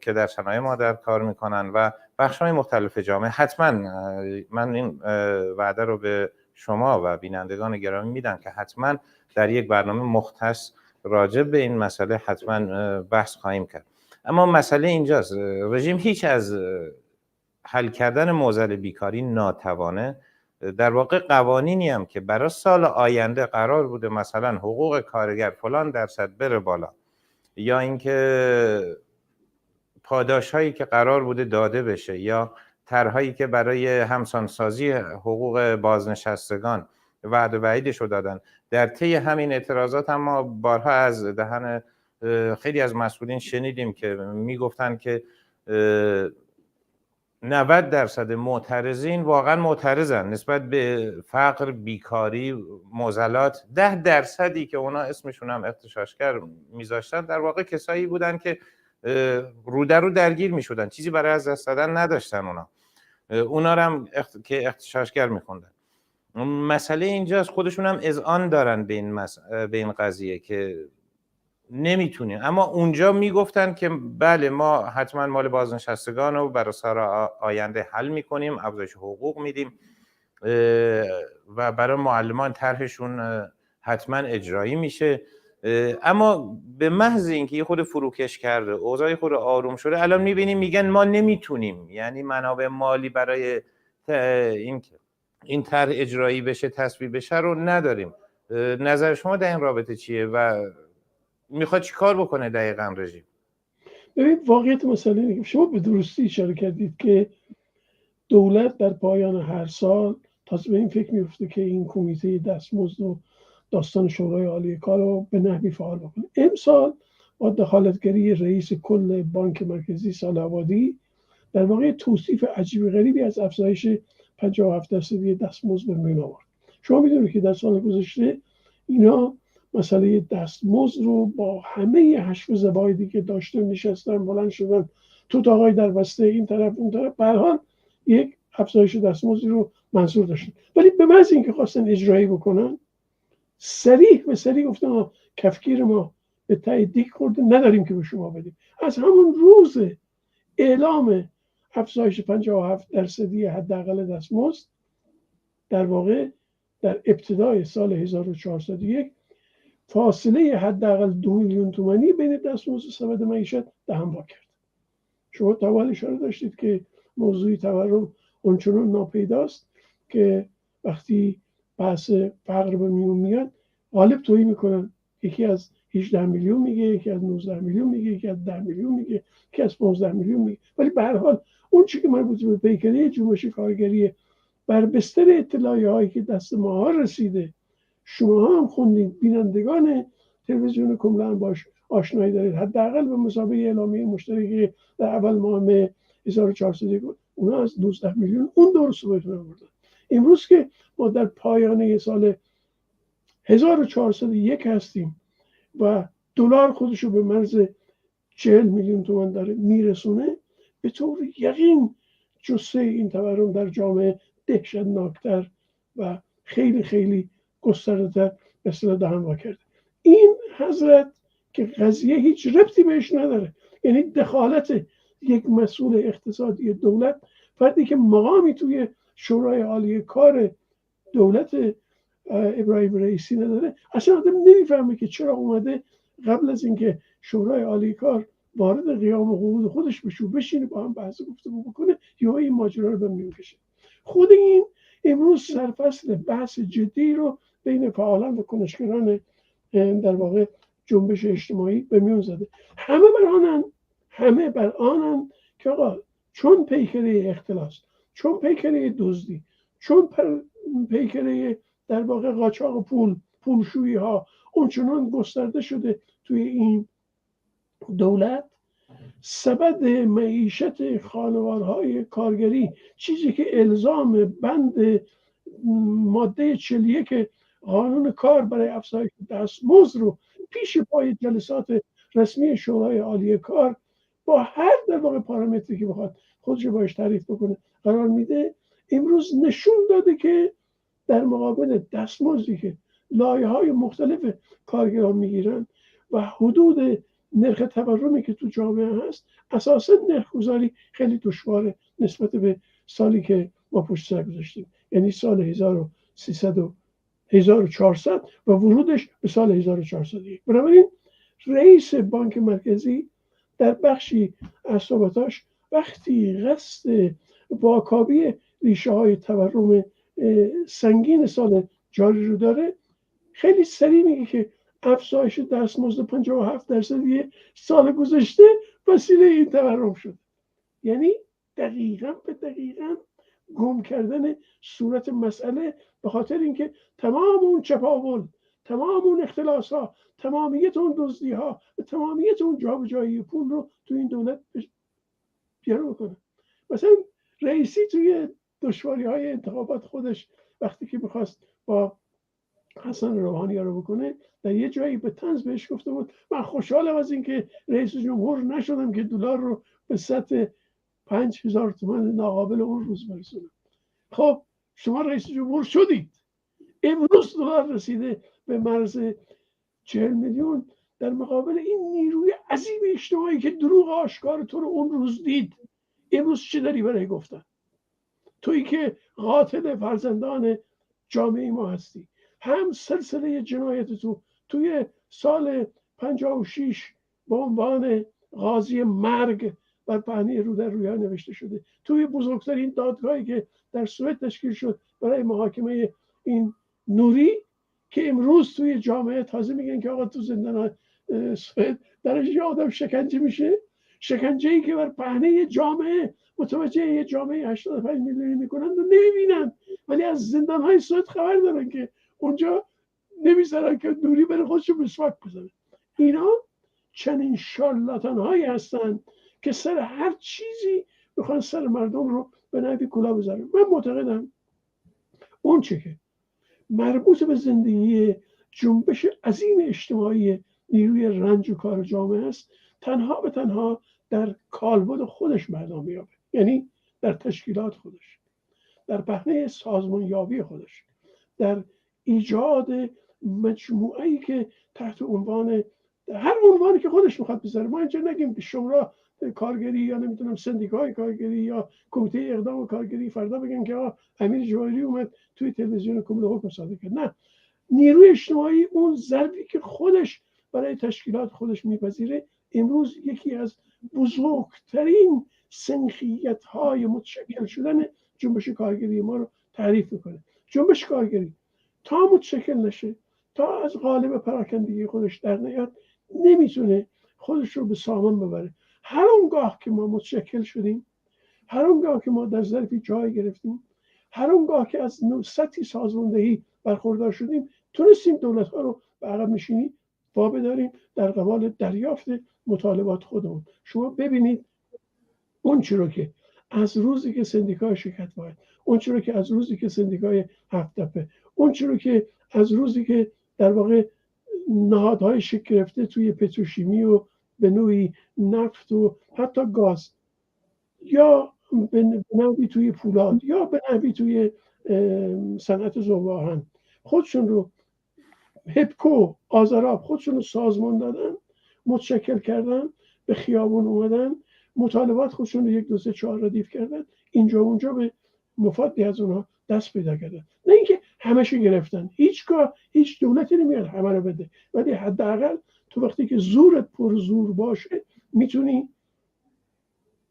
که در صنایع مادر کار میکنن و بخش‌های مختلف جامعه، حتما من این وعده رو به شما و بینندگان گرامی میدم که حتما در یک برنامه مختص راجع به این مسئله حتما بحث خواهیم کرد. اما مسئله اینجاست، رژیم هیچ از حل کردن معضل بیکاری ناتوانه. در واقع قوانینی هم که برای سال آینده قرار بوده مثلا حقوق کارگر فلان درصد بره بالا، یا اینکه پاداش هایی که قرار بوده داده بشه، یا طرحهایی که برای همسانسازی حقوق بازنشستگان وعده و وعیدش رو دادن، در طی همین اعتراضات هم ما بارها از دهن خیلی از مسئولین شنیدیم که میگفتن که 90% معترضین واقعا معترضن نسبت به فقر، بیکاری، معضلات. 10% که اونا اسمشون هم اغتشاشگر میذاشتن در واقع کسایی بودن که رو در رو درگیر میشدن، چیزی برای از دست دادن نداشتن. اونا رو هم که اغتشاشگر میخوندن. مسئله اینجاست خودشون هم اذعان دارن به این قضیه که نمیتونیم، اما اونجا میگفتن که بله ما حتما مال بازنشستگان رو برای سال آینده حل میکنیم، افزایش حقوق میدیم و برای معلمان طرحشون حتما اجرایی میشه. اما به محض اینکه یه خود فروکش کرده، اوضاع خود آروم شده، الان میبینیم میگن ما نمیتونیم، یعنی منابع مالی برای این طرح اجرایی بشه، تصویب بشه رو نداریم. نظر شما در این رابطه چیه و میخواد چی کار بکنه دقیقاً رژیم؟ ببینید واقعیت مسئله اینه که شما به درستی اشاره کردید که دولت در پایان هر سال تازه به این فکر میفته که این کمیته دستمزد و داستان شورای عالی کار رو به نحوی فعال بکنه. امسال با دخالتگری رئیس کل بانک مرکزی صالح‌آبادی در واقع توصیف عجیب غریبی از افزایش 57% دستمزد به میان آورد. شما میدونید که در سال گذشته اینا مسئله دستمزد رو با همه حشو زبایدی که داشتن نشستن بلند شدن تو تاقای در بسته این طرف اون طرف، به هر حال یک افزایش دستمزدی رو منظور داشتن، ولی به محض اینکه خواستن اجرایی بکنن صریح به صریح گفتن کفگیر ما به ته دیگ خورده، نداریم که به شما بدیم. از همون روز اعلام افزایش 57% حداقل دستمزد در واقع در ابتدای سال 1401 فاصله حداقل 2 میلیون تومانی بین دستمزد و سبد معیشت دهن وا کرد. شما تا اول اشاره داشتید که موضوع تورم اونچنان ناپیداست که وقتی بحث فقر به میون میاد غالب تویی میکنن، یکی از 18 میلیون میگه، یکی از 19 میلیون میگه، یکی از 10 میلیون میگه، یکی از 15 میلیون میگه، ولی به هر حال اون چیزی که مربوط به پیکره جنبش کارگری بر بستر اطلاعیه هایی که دست ما رسیده، شما هم خوندید، بینندگان تلویزیون کملا باش آشنایی دارید، حداقل به مسابقه اعلامیه مشترکی در اول ماه 1401 اونا از 12 میلیون اون دور رو بهتون آوردن. امروز که ما در پایانه سال 1401 هستیم و دلار خودش رو به مرز 40 میلیون تومان داره میرسونه، به طور یقین جثه این تورم در جامعه دهشتناکتر و خیلی خیلی گسترده‌تر به اصطلاح دهن وا کرده. این حضرت که قضیه هیچ ربطی بهش نداره، یعنی دخالت یک مسئول اقتصادی دولت، فردی که مقامی توی شورای عالی کار دولت ابراهیم رئیسی نداره، اصلا آدم نمیفهمه که چرا اومده قبل از اینکه شورای عالی کار وارد قیام حقوق خودش بشه بشینه با هم بحث گفتگو بکنه یا این ماجرا رو به میون کشه. خود این امروز سرفصل بحث جدی رو بین فعالان و کنشگران در واقع جنبش اجتماعی به میون زده. همه بر آنن که آقا چون پیکره اختلاس، چون پیکره دزدی، چون پیکره در واقع قاچاق پولشویی ها اونچنان گسترده شده توی این دولت، سبد معیشت خانوارهای کارگری، چیزی که الزام بند ماده 41 قانون کار برای افزایش دستمزد رو پیش پای جلسات رسمی شورای عالی کار با هر در واقع پارامتری که بخواد خودش باش تعریف بکنه قرار میده، امروز نشون داده که در مقابل دستمزدی که لایه‌های مختلف کارگران میگیرن و حدود نرخ تورمی که تو جامعه هست، اساسا نرخ‌گذاری خیلی دشواره نسبت به سالی که ما پشت سر گذاشتیم، یعنی سال 1300 و 1400 و ورودش به سال 1401. بنابراین رئیس بانک مرکزی در بخشی از صحبتاش وقتی قصد واکاوی ریشه های تورم سنگین سال جاری رو داره، خیلی سریع میگه که افزایش دستمزد 57% سال گذشته وسیله این تورم شد. یعنی دقیقاً گم کردن صورت مسئله، به خاطر اینکه تمام اون چپاول، تمام اون اختلاس ها، تمامیت اون دزدی ها و تمامیت اون جابجایی پول رو تو این دولت جلو کنه. مثلا رئیسی توی دشواری های انتخابات خودش وقتی که میخواست با حسن روحانی رو بکنه، در یه جایی به طنز بهش گفته بود من خوشحالم از اینکه رئیس جمهور نشدم که دلار رو به سطح 5000 تومان ناقابل اون روز برسونم. خب شما رئیس جمهور شدید، امروز دلار رسیده به مرز 40 میلیون، در مقابل این نیروی عظیم اجتماعی که دروغ آشکار تو رو اون روز دید، امروز چه داری برای گفتن؟ تویی که قاتل فرزندان جامعه ما هستی، هم سلسله جنایت توی سال 56 به عنوان قاضی مرگ بر پهنه رو در رویان نوشته شده، توی بزرگترین دادگاهی که در سوئد تشکیل شد برای محاکمه این نوری، که امروز توی جامعه تازه میگن که آقا تو زندان سوئد درش یه آدم شکنجه میشه، شکنجه‌ای که بر پهنه جامعه متوجه یه جامعه 85 میلیونی میکنن و نمیبینن، ولی از زندان‌های سوئد خبر دارن که اونجا نمیذارن که نوری بره خودشو مسواک بزنه. اینا چنین شارلاتان‌هایی هستن که سر هر چیزی میخوان سر مردم رو به نوعی کلاه بذارن. من معتقدم اون چه که مربوط به زندگی جنبش عظیم اجتماعی نیروی رنج و کار جامعه است، تنها به تنها در کالبد خودش مردم میابه، یعنی در تشکیلات خودش، در پهنه سازمانیابی خودش، در ایجاد مجموعه‌ای که تحت عنوان هر عنوانی که خودش میخواد بذاره. ما اینجا نگیم که شورا کارگری یا نمیدونم سندیکای کارگری یا کمیته اقدام کارگری فردا بگن که امیر جواهری اومد توی تلویزیون کمیته حکم صادر کرد. نه، نیروی اجتماعی اون ضربی که خودش برای تشکیلات خودش میپذیره، امروز یکی از بزرگترین سنخیت‌های متشکل شدن جنبش کارگری ما رو تعریف میکنه. جنبش کارگری تا متشکل نشه، تا از قالب پراکندگی خودش در نیاد، نمیتونه خودش رو به سامان ببره. هر اونگاه که ما متشکل شدیم، هر اونگاه که ما در ظرفی جای گرفتیم، هر اونگاه که از سطحی سازماندهی برخوردار شدیم، تونستیم دولت‌ها رو به عقب نشینی وابداریم در قبال دریافت مطالبات خودمون. شما ببینید اون چی رو که از روزی که سندیکای شرکت واحد، اون چی رو که از روزی که سندیکای هفت تپه، اون چی رو که از روزی که در واقع نهادهای شکل گرفته توی پتروشیمی و به نوعی نفت و حتی گاز، یا به نوعی توی پولاد، یا به نوعی توی صنعت ذوب‌آهن خودشون رو هپکو، آذراب خودشون رو سازمان دادن، متشکل کردن، به خیابون اومدن، مطالبات خودشون رو 1 2 3 4 ردیف کردن، اینجا اونجا به مفادی از اونها دست پیدا کردن. نه اینکه همه‌شو گرفتن، هیچگاه هیچ دولتی نمیاد همه رو بده، ولی حداقل تو وقتی که زورت پر زور باشه میتونی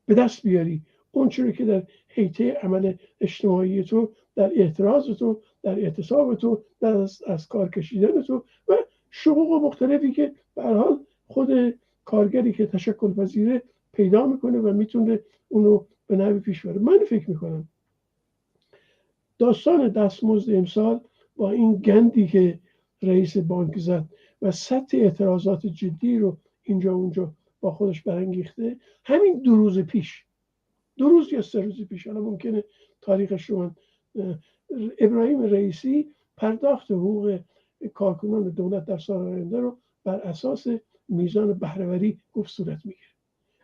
به دست بیاری اون چیزی که در حیطه عمل اجتماعی تو، در اعتراض تو، در اعتصاب تو، در از کار کشیدن تو و شقوق مختلفی که به هر حال خود کارگری که تشکل پذیره پیدا میکنه و میتونه اونو به نحوی پیش بره. من فکر میکنم داستان دستمزد امسال با این گندی که رئیس بانک زد و سطح اعتراضات جدی رو اینجا اونجا با خودش برانگیخته، همین 2 روز پیش، 2 روز یا 3 روز پیش، حالا ممکنه تاریخش رو من، ابراهیم رئیسی پرداخت حقوق کارکنان دولت در سال آینده رو بر اساس میزان بهره‌وری گفت صورت میگیره.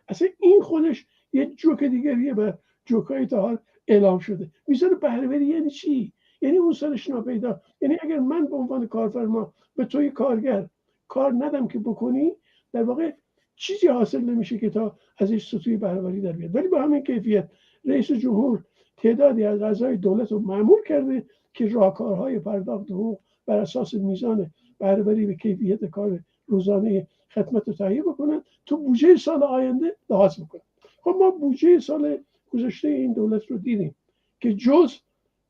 اصلا این خودش یه جوک دیگریه بر جوکای تا حال اعلام شده. میزان بهره‌وری یعنی چی؟ یعنی اون سالش ناپیدا. یعنی اگر من به عنوان کارفرما به توی کارگر کار ندم که بکنی، در واقع چیزی حاصل نمیشه که تا ازش سطوح بهره‌وری در بیاد. ولی با همین کیفیت رئیس جمهور تعدادی از اعضای دولت رو مأمور کرده که راهکارهای پرداخت حقوق بر اساس میزان بهره‌وری به کیفیت کار روزانه خدمت رو تهیه بکنن، تو بودجه سال آینده لحاظ بکنن. خب ما بودجه سال گذشته این دولت رو دیدیم که جز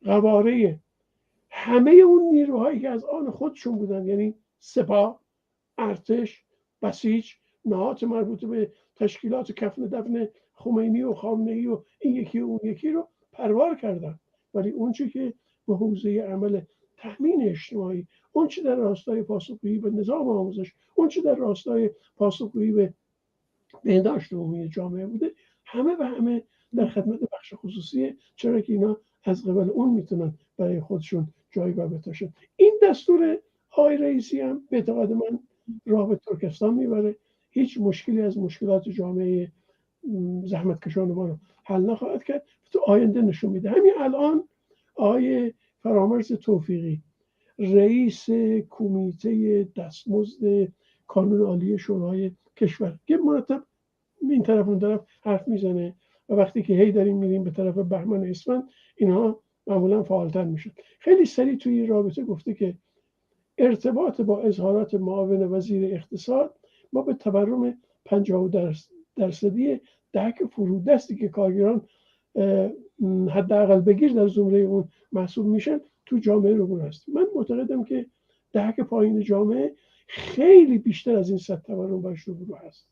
قواره همه اون نیروهایی که از آن خودشون بودن، یعنی سپاه، ارتش، بسیج، نهاد مربوط به تشکیلات کفن دفن خمینی و خامنه‌ای و این یکی و اون یکی رو پروار کردن، ولی اون چی که به حوزه عمل تامین اجتماعی، اون چی در راستای پاسخگویی به نظام آموزش، اون چی در راستای پاسخگویی به بهداشت عمومی جامعه بوده، همه و همه در خدمت بخش خصوصیه، چرا که اینا از قبل اون میتونن برای خودشون جایگاه بتاشن. این دستور آقای رئیسی هم به اعتقاد من راه به ترکستان میبره، هیچ مشکلی از مشکلات جامعه زحمتکشان ما رو حل نخواهد کرد، تو آینده نشون میده. همین الان آقای فرامرز توفیقی رئیس کمیته دستمزد کانون عالی شورای کشور که مرتب این طرف اون طرف حرف میزنه و وقتی که هی داریم میریم به طرف بهمن اسفند اینها معمولا فعالتر میشد، خیلی سریع توی این رابطه گفته که ارتباط با اظهارات معاون وزیر اقتصاد ما به تورم 50% دهک فرودستی که کارگران حداقل بگیر در زمره اون محسوب میشن تو جامعه رو هست. من معتقدم که دهک پایین جامعه خیلی بیشتر از این سطح تورم برش رو هست،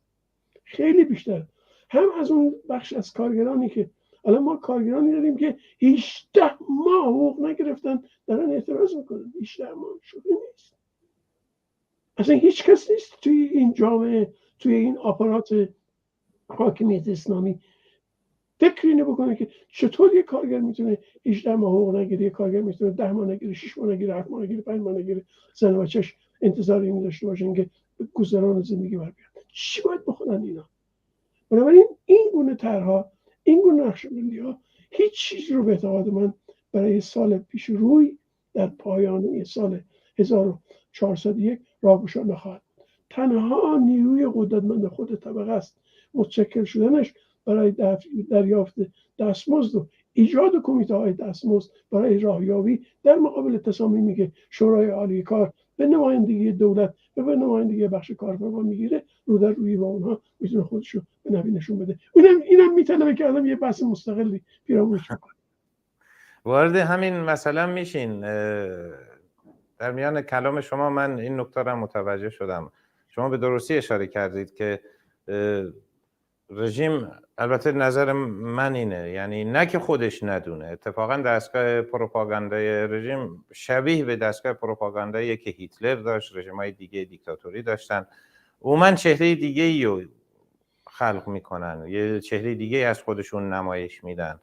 خیلی بیشتر، هم از اون بخش از کارگرانی که الان ما کارگرانی داریم که 18 ماه حقوق نگرفتن دارن اعتراض میکنن. 18 ماه شوخی نیست. اصلا هیچ کس نیست توی این جامعه، توی این آپارات حاکمیت اسلامی فکر اینو بکنه که چطور یک کارگر میتونه 18 ماه حقوق نگیره، یک کارگر میتونه 10 ماه نگیره، 6 ماه نگیره، 7 ماه نگیره، 5 ماه نگیره، زن و بچه‌ش انتظار این داشته باشن که گذران زندگی بر بیاد. چی باید بخونن اینا؟ بنابراین این گونه طرح‌ها، این گونه نقشه‌بندی‌ها هیچ چیز رو به اعتقاد من برای سال پیش روی در پایانه سال 1401 راهگشا نخواهد. تنها نیروی قدرتمند خود طبقه است متشکل شدنش برای دریافت دستمزد و ایجاد کمیته‌های دستمزد برای راهیابی در مقابل تصامیمی که شورای عالی کار به نمایندگی دولت و به نمایندگی بخش کارفرما میگیره رو در روی با اونها میتونه خودشو به نوی نشون بده. اینم میطلبه که آدم یه بحث مستقلی پیرامونش کنه. وارد همین مثلا میشین. در میان کلام شما من این نکته را متوجه شدم. شما به درستی اشاره کردید که رژیم، البته نظر من اینه، یعنی نه که خودش ندونه، اتفاقا دستگاه پروپاگاندای رژیم شبیه به دستگاه پروپاگاندایی که هیتلر داشت، رژیم‌های دیگه دیکتاتوری داشتن، عموما چهره دیگه ای رو خلق میکنن، یه چهره دیگه از خودشون نمایش میدن،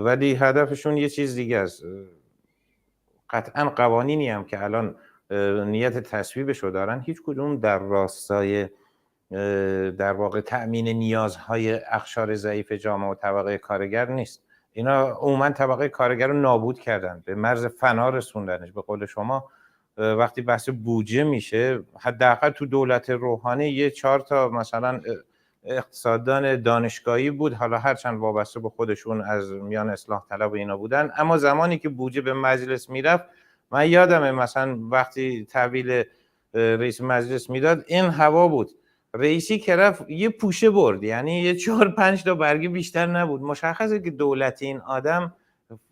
ولی هدفشون یه چیز دیگه است. قطعا قوانینی هم که الان نیت تصویبش رو دارن، هیچ کدوم در راستای در واقع تأمین نیازهای اقشار ضعیف جامعه و طبقه کارگر نیست. اینا عموما طبقه کارگر رو نابود کردن، به مرز فنا رسوندنش. به قول شما وقتی بحث بودجه میشه، حداقل تو دولت روحانی یه 4 تا مثلا اقتصاددان دانشگاهی بود، حالا هرچند وابسته به خودشون از میان اصلاح طلب و اینا بودن، اما زمانی که بودجه به مجلس میرفت، من یادمه مثلا وقتی تحویل رئیس مجلس میداد این هوا بود، رئیسی که رفت یه پوشه برد، یعنی یه 4-5 تا برگه بیشتر نبود. مشخصه که دولت این آدم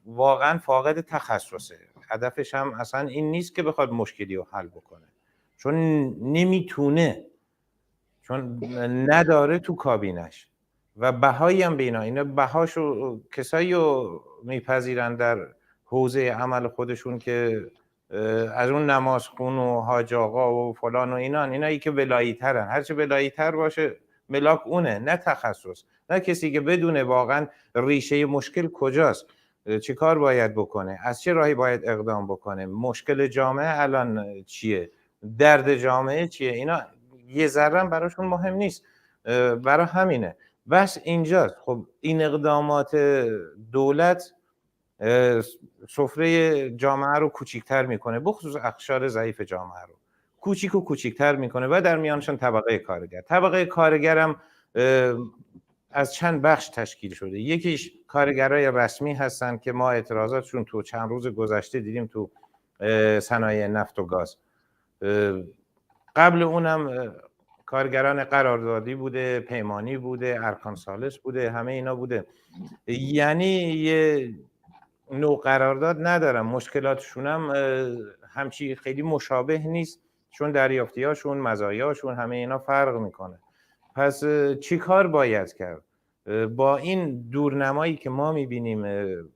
واقعا فاقد تخصصه، هدفش هم اصلا این نیست که بخواد مشکلی رو حل بکنه، چون نمیتونه، چون نداره تو کابینش و بهایی هم به اینا بهاشو کسایی رو میپذیرن در حوزه عمل خودشون که از اون نمازخون و حاج آقا و فلان و اینایی که ولایی ترن، هرچه ولایی تر باشه ملاک اونه، نه تخصص، نه کسی که بدونه واقعا ریشه مشکل کجاست، چه کار باید بکنه، از چه راهی باید اقدام بکنه، مشکل جامعه الان چیه، درد جامعه چیه. اینا یه ذره براشون مهم نیست. برای همینه بس اینجاست. خب این اقدامات دولت سفره جامعه رو کوچیک‌تر میکنه، بخصوص اقشار ضعیف جامعه رو کوچیک و کوچیک‌تر میکنه و در میانشون طبقه کارگر. طبقه کارگر هم از چند بخش تشکیل شده. یکیش کارگرای رسمی هستن که ما اعتراضاتشون تو چند روز گذشته دیدیم تو صنایع نفت و گاز. قبل اونم کارگران قراردادی بوده، پیمانی بوده، ارکان ثالث بوده، همه اینا بوده. یعنی یه نوع قرارداد ندارم، مشکلاتشون هم همچی خیلی مشابه نیست، چون دریافتیاشون، مزایاشون، همه اینا فرق میکنه. پس چی کار باید کرد؟ با این دورنمایی که ما میبینیم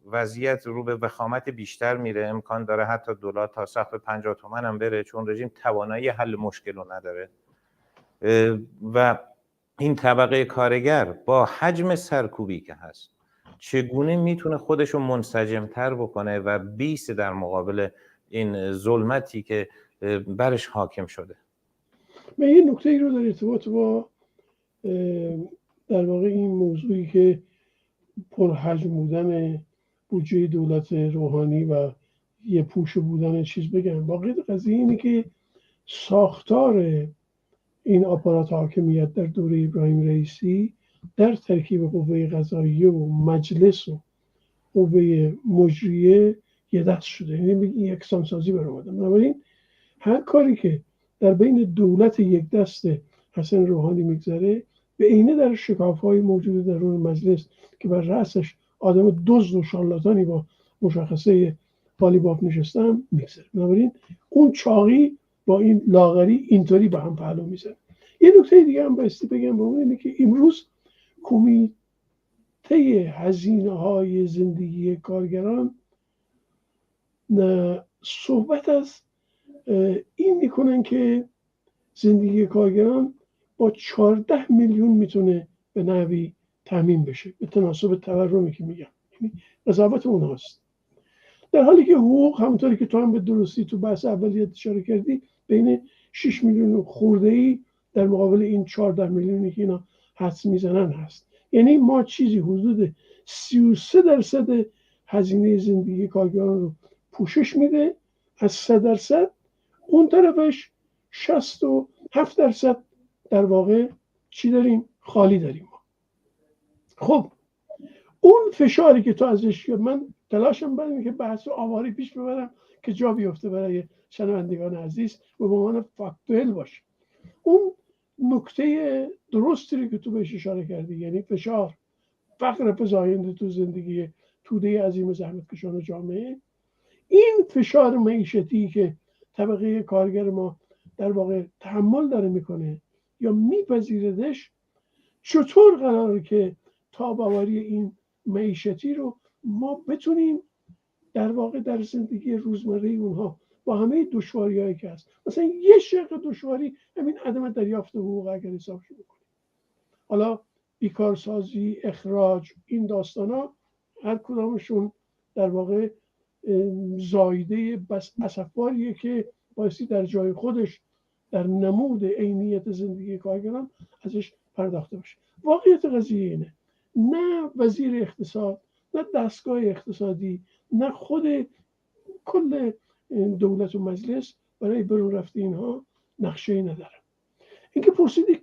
وضعیت رو به وخامت بیشتر میره، امکان داره حتی دلار تا سقف 50 تومن هم بره، چون رژیم توانایی حل مشکل رو نداره و این طبقه کارگر با حجم سرکوبی که هست چگونه میتونه خودش رو منسجمتر بکنه و بیست در مقابل این ظلمتی که برش حاکم شده. من یه نکته ای رو در ارتباط با در واقع این موضوعی که پرحجم بودن بودجه دولت روحانی و یه پوشه بودن چیز بگم. واقعیت قضیه اینه که ساختار این آپارات حاکمیت در دوره ابراهیم رئیسی در ترکیب قوه قضاییه و مجلس و قوه مجریه یه دست شده، یعنی یکسانسازی برآمده. بنابراین هر کاری که در بین دولت یک دست حسن روحانی میگذره به عینه در شکاف‌های موجود درون مجلس که بر رأسش آدم دزد و شارلاتانی با مشخصه پالیباف نشستن میگذره. بنابراین اون چاقی با این لاغری اینطوری به هم پهلو میزنه. یه نکته دیگه هم بایستی بگم به اون اینه که امروز کمیته هزینه‌های زندگی کارگران صحبت از این میکنن که زندگی کارگران با 14 میلیون میتونه به نحوی تامین بشه به تناسب تورمی که میگم، یعنی قضاوت اونهاست، در حالی که حقوق همونطوری که تو هم به درستی تو بحث اولیت اشاره کردی بین 6 میلیون خورده‌ای در مقابل این 14 میلیونی که اینا حدس میزنن هست. یعنی ما چیزی حدود 33% هزینه زندگی کارگران رو پوشش میده، از 3% اون طرفش 67% در واقع چی داریم؟ خالی داریم. خب اون فشاری که تو ازش، من تلاشم برای که بحث آواری پیش ببرم که جا بیفته برای شنوندگان عزیز و به عنوان فاکتوال باشه. اون نکته درستی که تو بهش اشاره کردی، یعنی فشار فقر فزاینده تو زندگی توده عظیم زحمتکشان جامعه، این فشار معیشتی که طبقه کارگر ما در واقع تحمل داره میکنه یا میپذیردش، چطور قراره که تاب‌آوری این معیشتی رو ما بتونیم در واقع در زندگی روزمره اونها با همه دشواری‌هایی که هست، مثلا یه شق دشواری همین عدم دریافت حقوق اگر حساب شده کنیم، حالا بیکارسازی، اخراج، این داستانا هر کدامشون در واقع زایده بس اسفباریه که بایستی در جای خودش در نمود عینیت زندگی کارگران ازش پرداخته باشه. واقعیت قضیه اینه نه وزیر اقتصاد، نه دستگاه اقتصادی، نه خود کل دولت و مجلس برای برون رفته اینها نقشه‌ای نداره. اینکه پرسیدی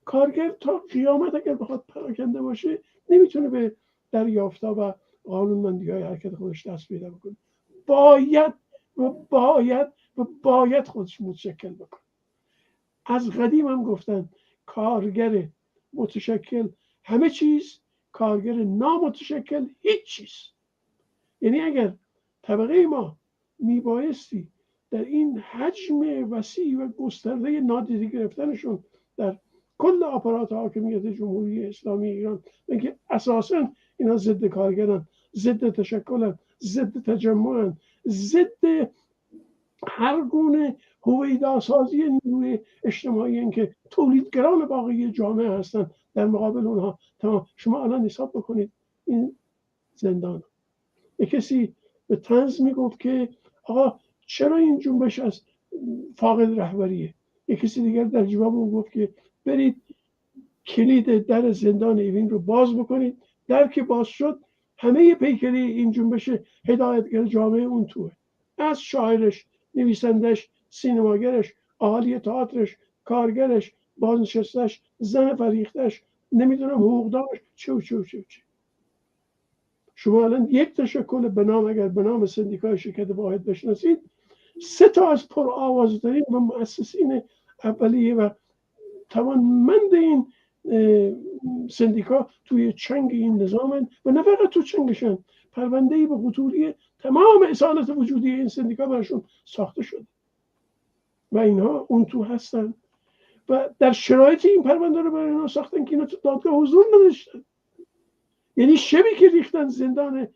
کارگر تا قیامت اگر بخواد پراکنده باشه نمیتونه به دریافتا و قانونمندی‌های حرکت خودش دست پیدا بکنه. باید خودش متشکل بکنه. از قدیم هم گفتن کارگر متشکل همه چیز، کارگر نامتشکل هیچ چیز. یعنی اگر طبقه ما میبایستی در این حجم وسیع و گسترده نادیده گرفتنشون در کل آپارات حاکمیت جمهوری اسلامی ایران، اینکه اساساً اینا ضد کارگرن، ضد تشکلن، ضد تجمعن، ضد هر گونه هویداسازی نیروی اجتماعی که تولیدگران باقی جامعه هستن، در مقابل اونها تمام. شما الان حساب بکنید این زندان. یک کسی به طنز میگفت که آقا چرا این جنبش از فاقد رهبریه؟ یک کسی دیگر در جواب اون گفت که برید کلید در زندان ایوین رو باز بکنید، در که باز شد همه پیکری این جنبش هدایتگر جامعه اون توه، از شاعرش، نویسندش، سینماگرش، اهالی تئاترش، کارگرش، بازنشستش، زن فریختش، نمیدونم حقوقدارش، چه. شما الان یک تشکل به نام، اگر به نام سندیکای شرکت واحد بشناسید، 3 تا از پرآوازترین و مؤسسین اولیه و توانمند این سندیکا توی چنگ این نظامن و نه فقط تو چنگشن، پرونده‌ای به قطوری تمام اصالت وجودی این سندیکا برشون ساخته شده و اینها اون تو هستن و در شرایطی این پرونده رو برای اینا ساختن که اینا تو دادگاه حضور نداشتن. یعنی شبی که ریختن زندان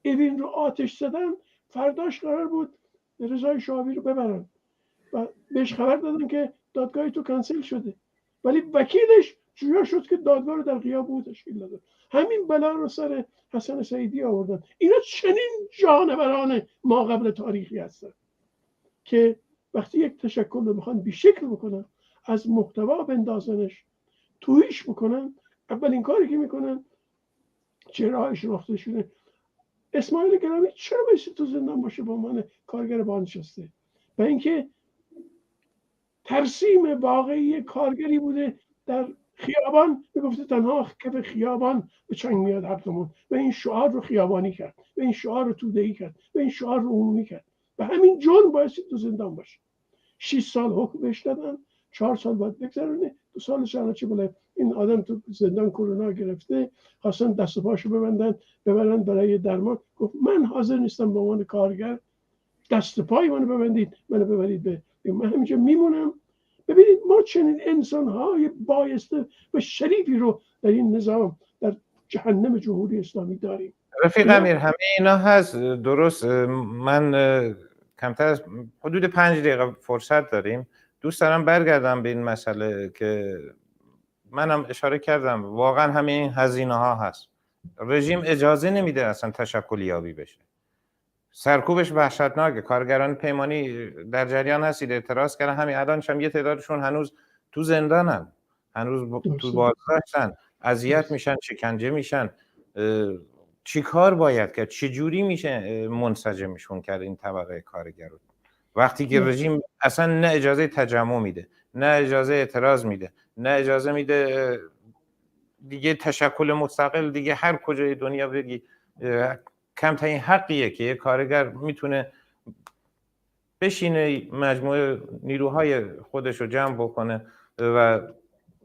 ایوین رو آتش زدن، فرداش قرار بود رضای شاهوی رو ببرن و بهش خبر دادن که دادگاه تو کنسل شده، ولی وکیلش جویا شد که دادگاه رو در غیاب او تشکیل داده. همین بلا رو سر حسن سعیدی آوردن. اینا چنین جانوران ما قبل تاریخی هستن که وقتی یک تشکل رو میخوان بیشکل بکنن، از محتوا بندازنش، تویش بکنن، اولین کاری که میکنن چهره‌های شناخته شده. اسماعیل گرامی چرا باید تو زندان باشه به عنوان کارگر بازنشسته؟ و اینکه ترسیم واقعی کارگری بوده در خیابان، میگفته تنها کف خیابان به چنگ میاد هفتمون، و این شعار رو خیابانی کرد و این شعار رو توده‌ای کرد و این شعار رو عمومی کرد و همین جرم باید تو زندان باشه. 6 سال حکم بهش دادن، 4 سال باید بگذرونه، 2 سالش الان چه بله این آدم تو زندان کرونا گرفته، خواستن دست و پاشو ببرن برای درمان. گفت من حاضر نیستم به عنوان کارگر دست و پای منو ببندید، منو ببرید من همینجا میمونم. ببینید ما چنین انسان‌های بایسته و شریفی رو در این نظام، در جهنم جمهوری اسلامی داریم. رفیق امیر، همه اینا هست درست. من کمتر از حدود 5 دقیقه فرصت داریم. دوست دارم برگردم به این مسئله که منم اشاره کردم، واقعا همه این هزینه ها هست. رژیم اجازه نمیده اصلا تشکل یابی بشه. سرکوبش وحشتناکه. کارگران پیمانی در جریان هستید، اعتراض کردن، همین الانش هم یه تعدادشون هنوز تو زندانن، هنوز تو بازداشتن، اذیت میشن، شکنجه میشن. چی کار باید کرد؟ چه جوری میشه منسجمشون کرد این طبقه کارگر رو وقتی که رژیم اصلا نه اجازه تجمع میده، نه اجازه اعتراض میده، نه اجازه میده دیگه تشکل مستقل دیگه هر کجای دنیا بگی کمترین حقیه که یک کارگر میتونه بشینه مجموعه نیروهای خودش رو جمع بکنه و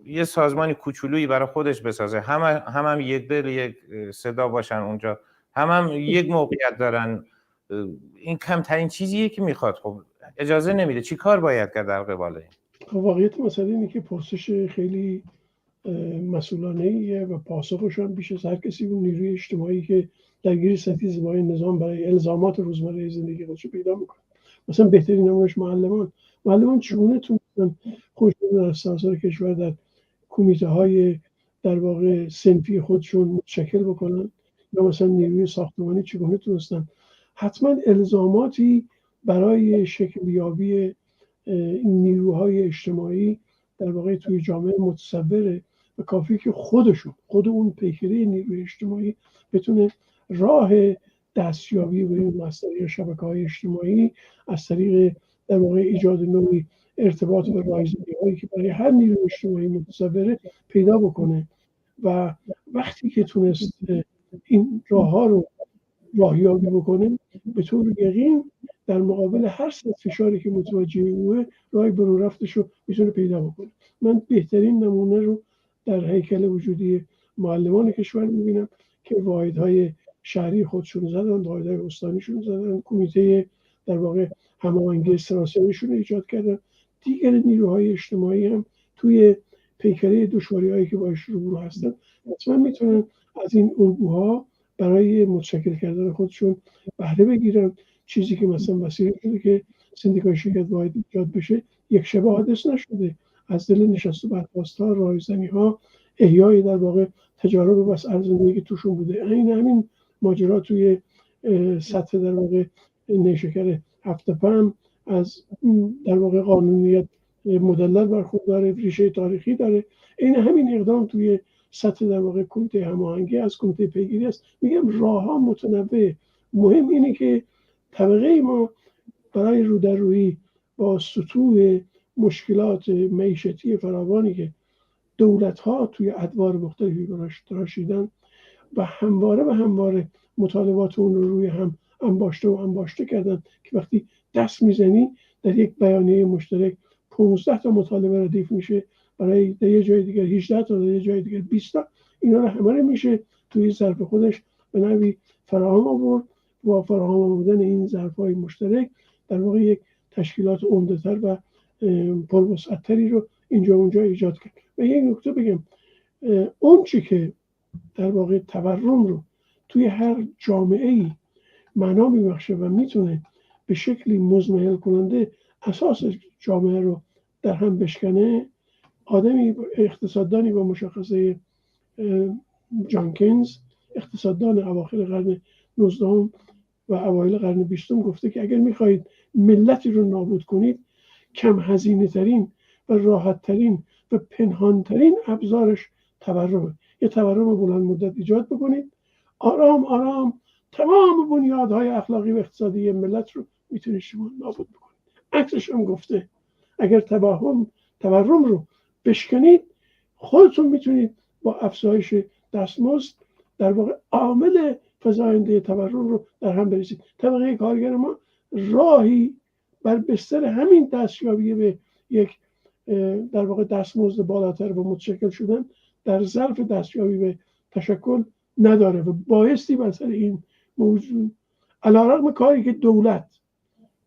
یه سازمانی کوچولویی برای خودش بسازه، هم یک دل، یک صدا باشن اونجا، هم یک موقعیت دارن. این کمترین چیزیه که میخواد. خب اجازه نمیده. چی کار باید کرد در قبال این؟ واقعیت مسئله اینه که پرسش خیلی مسئولانه‌ایه و پاسخش هم بیش از هر کسی اون نیروی اجتماعی که درگیر ستیز با این نظام برای الزامات روزمره زندگی خودشو پیدا میکنه. مثلا بهترین نمونهش معلمان چگونه تونستن خودشون در سراسر کشور در کمیته های در واقع صنفی خودشون متشکل بکنن، یا مثلا نیروی ساختمانی چگونه تونستن. حتما الزاماتی برای شکلیابی این نیروهای اجتماعی در واقع توی جامعه متصوره و کافی که خود اون پیکره نیروی اجتماعی بتونه راه دستیابی به این از طریق شبکه‌های اجتماعی، از طریق در واقع ایجاد نوعی ارتباط و رایزنی هایی که برای هر نیروی اجتماعی متصوره پیدا بکنه و وقتی که تونست این راه ها رو راهیابی بکنه به طور یقین در مقابل هر سطح فشاری که متوجه اوه راه برون رفتش رو میتونه پیدا بکنه. من بهترین نمونه رو در هیکل وجودی معلمان کشور میبینم که واحدهای شهری خودشون زدن، واحدهای استانیشون زدن، کمیته در واقع هماهنگی استراسیونیشون رو ایجاد کردن. دیگر نیروهای اجتماعی هم توی پیکره دشواری‌هایی که باهاش روبرو هستن حتما میتونن از این الگوها برای متشکل کردن خودشون بهره بگیرن. چیزی که مثلا وسیله شده که سندیکای شرکت واحد ایجاد بشه یک شبه حادث نشده، از دل نشست و برخاست‌ها، راهزنی‌ها، احیای در واقع تجارب بس ارزنده‌ای که توشون بوده. همین ماجرا توی سطح در واقع نیشکر هفت‌تپه هم از در واقع قانونیت مدلل برخورداره، ریشه تاریخی داره. این همین اقدام توی سطح در واقع کمیته هماهنگی از کمیته پیگیری است. میگم راه‌ها متنوع، مهم اینه که طبقه ما برای رودرویی با سطوح مشکلات معیشتی فراوانی که دولت‌ها توی ادوار مختلفی براش تراشیدن و همواره مطالبات اون رو روی هم انباشته کردن که وقتی دست میزنی در یک بیانیه مشترک 15 تا مطالبه ردیف میشه، برای در یه جای دیگر 18 تا، در یه جای دیگر 20 تا. اینا رو همه میشه توی ظرف خودش به نوعی فراهم آورد. با فراهم آوردن این ظرف‌های مشترک در واقع یک تشکیلات عمده‌تر و پروسعت‌تری رو اینجا اونجا ایجاد کرد. و یک نکته بگم، اون چی که در واقع تورم رو توی هر جامعه‌ای معنا میبخشه و میتونه به شکلی مزمحل کننده اساس جامعه رو در هم بشکنه، آدمی اقتصاددانی با مشخصه جانکینز، اقتصاددان اواخر قرن 19 و اوایل قرن 20 گفته که اگر میخواهید ملتی رو نابود کنید، کم هزینه ترین و راحت ترین و پنهان ترین ابزارش تورمه. یه تورم بلند مدت ایجاد بکنید، آرام آرام تمام بنیادهای اخلاقی و اقتصادی ملت رو میتونید شما نابود بکنید. عکسش هم گفته اگر تورم رو بشکنید، خودتون میتونید با افزایش دستمزد در واقع عامل فزاینده تورم رو در هم بریزید. طبقه کارگر ما راهی بر بستر همین دستیابی به یک در واقع دستمزد بالاتر و متشکل شدن در ظرف دستیابی به تشکل نداره و بایستی بر سر این موضوع علیرغم کاری که دولت،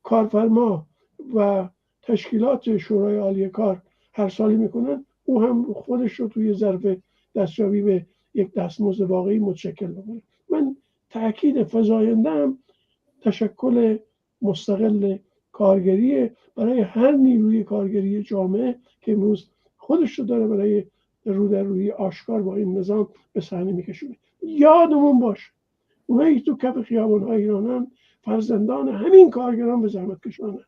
کارفرما و تشکیلات شورای عالی کار هر سالی میکنن، او هم خودش رو توی ظرف دستیابی به یک دستمزد واقعی متشکل بکنه. من تأکید فزاینده‌ام تشکل مستقل کارگری برای هر نیروی کارگری جامعه که امروز خودش رو داره برای رودرویی آشکار با این نظام به صحنه میکشونه. یادمون باشه اونایی تو کف خیابان‌های ایرانن فرزندان همین کارگران به زحمت کشانن.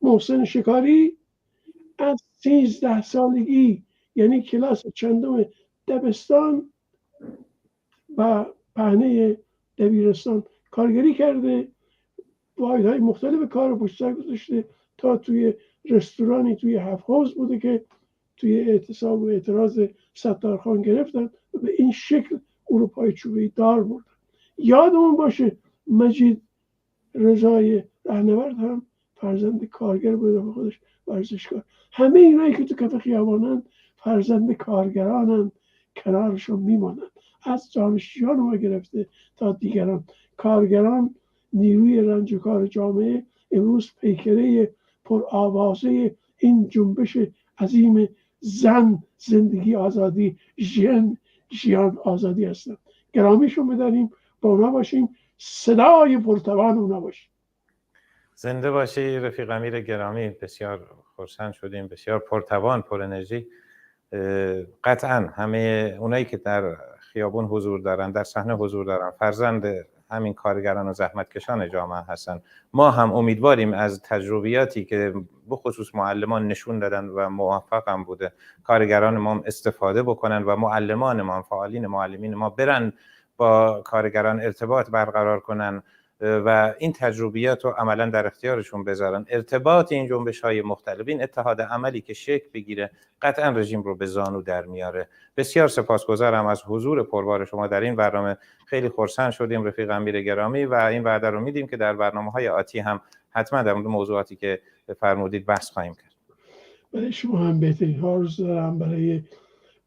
محسن شکاری از 13 سالگی، یعنی کلاس چندم دبستان و پهنه دبیرستان کارگری کرده، واحدهای مختلف کار رو پشت سر گذاشته تا توی رستورانی توی هفت حوض بوده که توی اعتصاب و اعتراض ستارخان گرفتن و به این شکل اروپای چوبه‌ای دار بردن. یادمون باشه مجید رضای رهنورد هم فرزند کارگر بوده و خودش ورزشکار. همه اینایی که تو کف خیابانن فرزند کارگرانن، کنارشون میمانن. از دانشجویان ما گرفته تا دیگران کارگران، نیروی رنجکار جامعه امروز پیکره پرآوازه این جنبش عظیم زن، زندگی، آزادی، ژیان آزادی هستند. گرامیشون بداریم، با اونا باشیم، صدای پرتوان اونا باشیم. زنده باشی رفیق امیر گرامی. بسیار خرسند شدیم، بسیار پرتوان، پر انرژی. قطعا همه اونایی که در خیابون حضور دارن، در صحنه حضور دارن، فرزند همین کارگران و زحمتکشان جامعه هستند. ما هم امیدواریم از تجربیاتی که بخصوص معلمان نشون دادن و موفق هم بوده کارگران ما استفاده بکنن و معلمان ما، فعالین معلمین ما برن با کارگران ارتباط برقرار کنن و این تجربیات رو عملا در اختیارشون بذارن. ارتباط این جنبش‌های مختلف، این اتحاد عملی که شکل بگیره قطعا رژیم رو به زانو در میاره. بسیار سپاسگزارم از حضور پربار شما در این برنامه. خیلی خرسند شدیم رفیق امیر گرامی و این وعده رو میدیم که در برنامه‌های آتی هم حتما در مورد موضوعاتی که فرمودید بحث خواهیم کرد. برای شما هم بهترین ها رو دارم. برای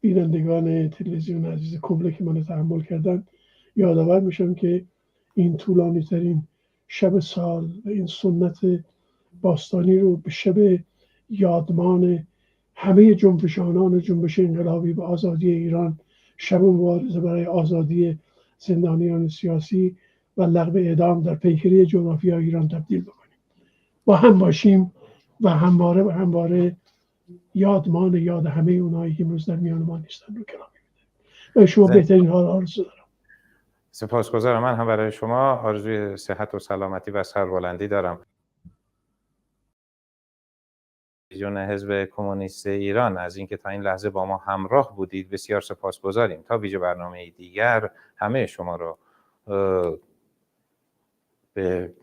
بینندگان تلویزیون عزیز کمله که منو تحمل کردن یادآور میشم که این طولانی ترین شب سال و این سنت باستانی رو به شب یادمان همه جنبشانان جنبش انقلابی و آزادی ایران، شب مبارزه برای آزادی زندانیان سیاسی و لغو اعدام در پیکره جغرافیای ایران تبدیل بکنیم. با هم باشیم و همواره یاد همه اونایی که امروز در میان ما نیستن رو کلامی میده. و شما بهترین حال آرزو دارم. سپاسگزارم. من هم برای شما آرزوی صحت و سلامتی و سربلندی دارم. تلویزیون حزب کمونیست ایران از اینکه تا این لحظه با ما همراه بودید بسیار سپاسگزاریم. تا ویژه برنامه دیگر همه شما رو به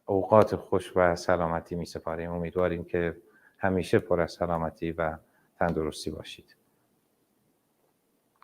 اوقات خوش و سلامتی می سپاریم. امیدواریم که همیشه پر از سلامتی و تندرستی باشید.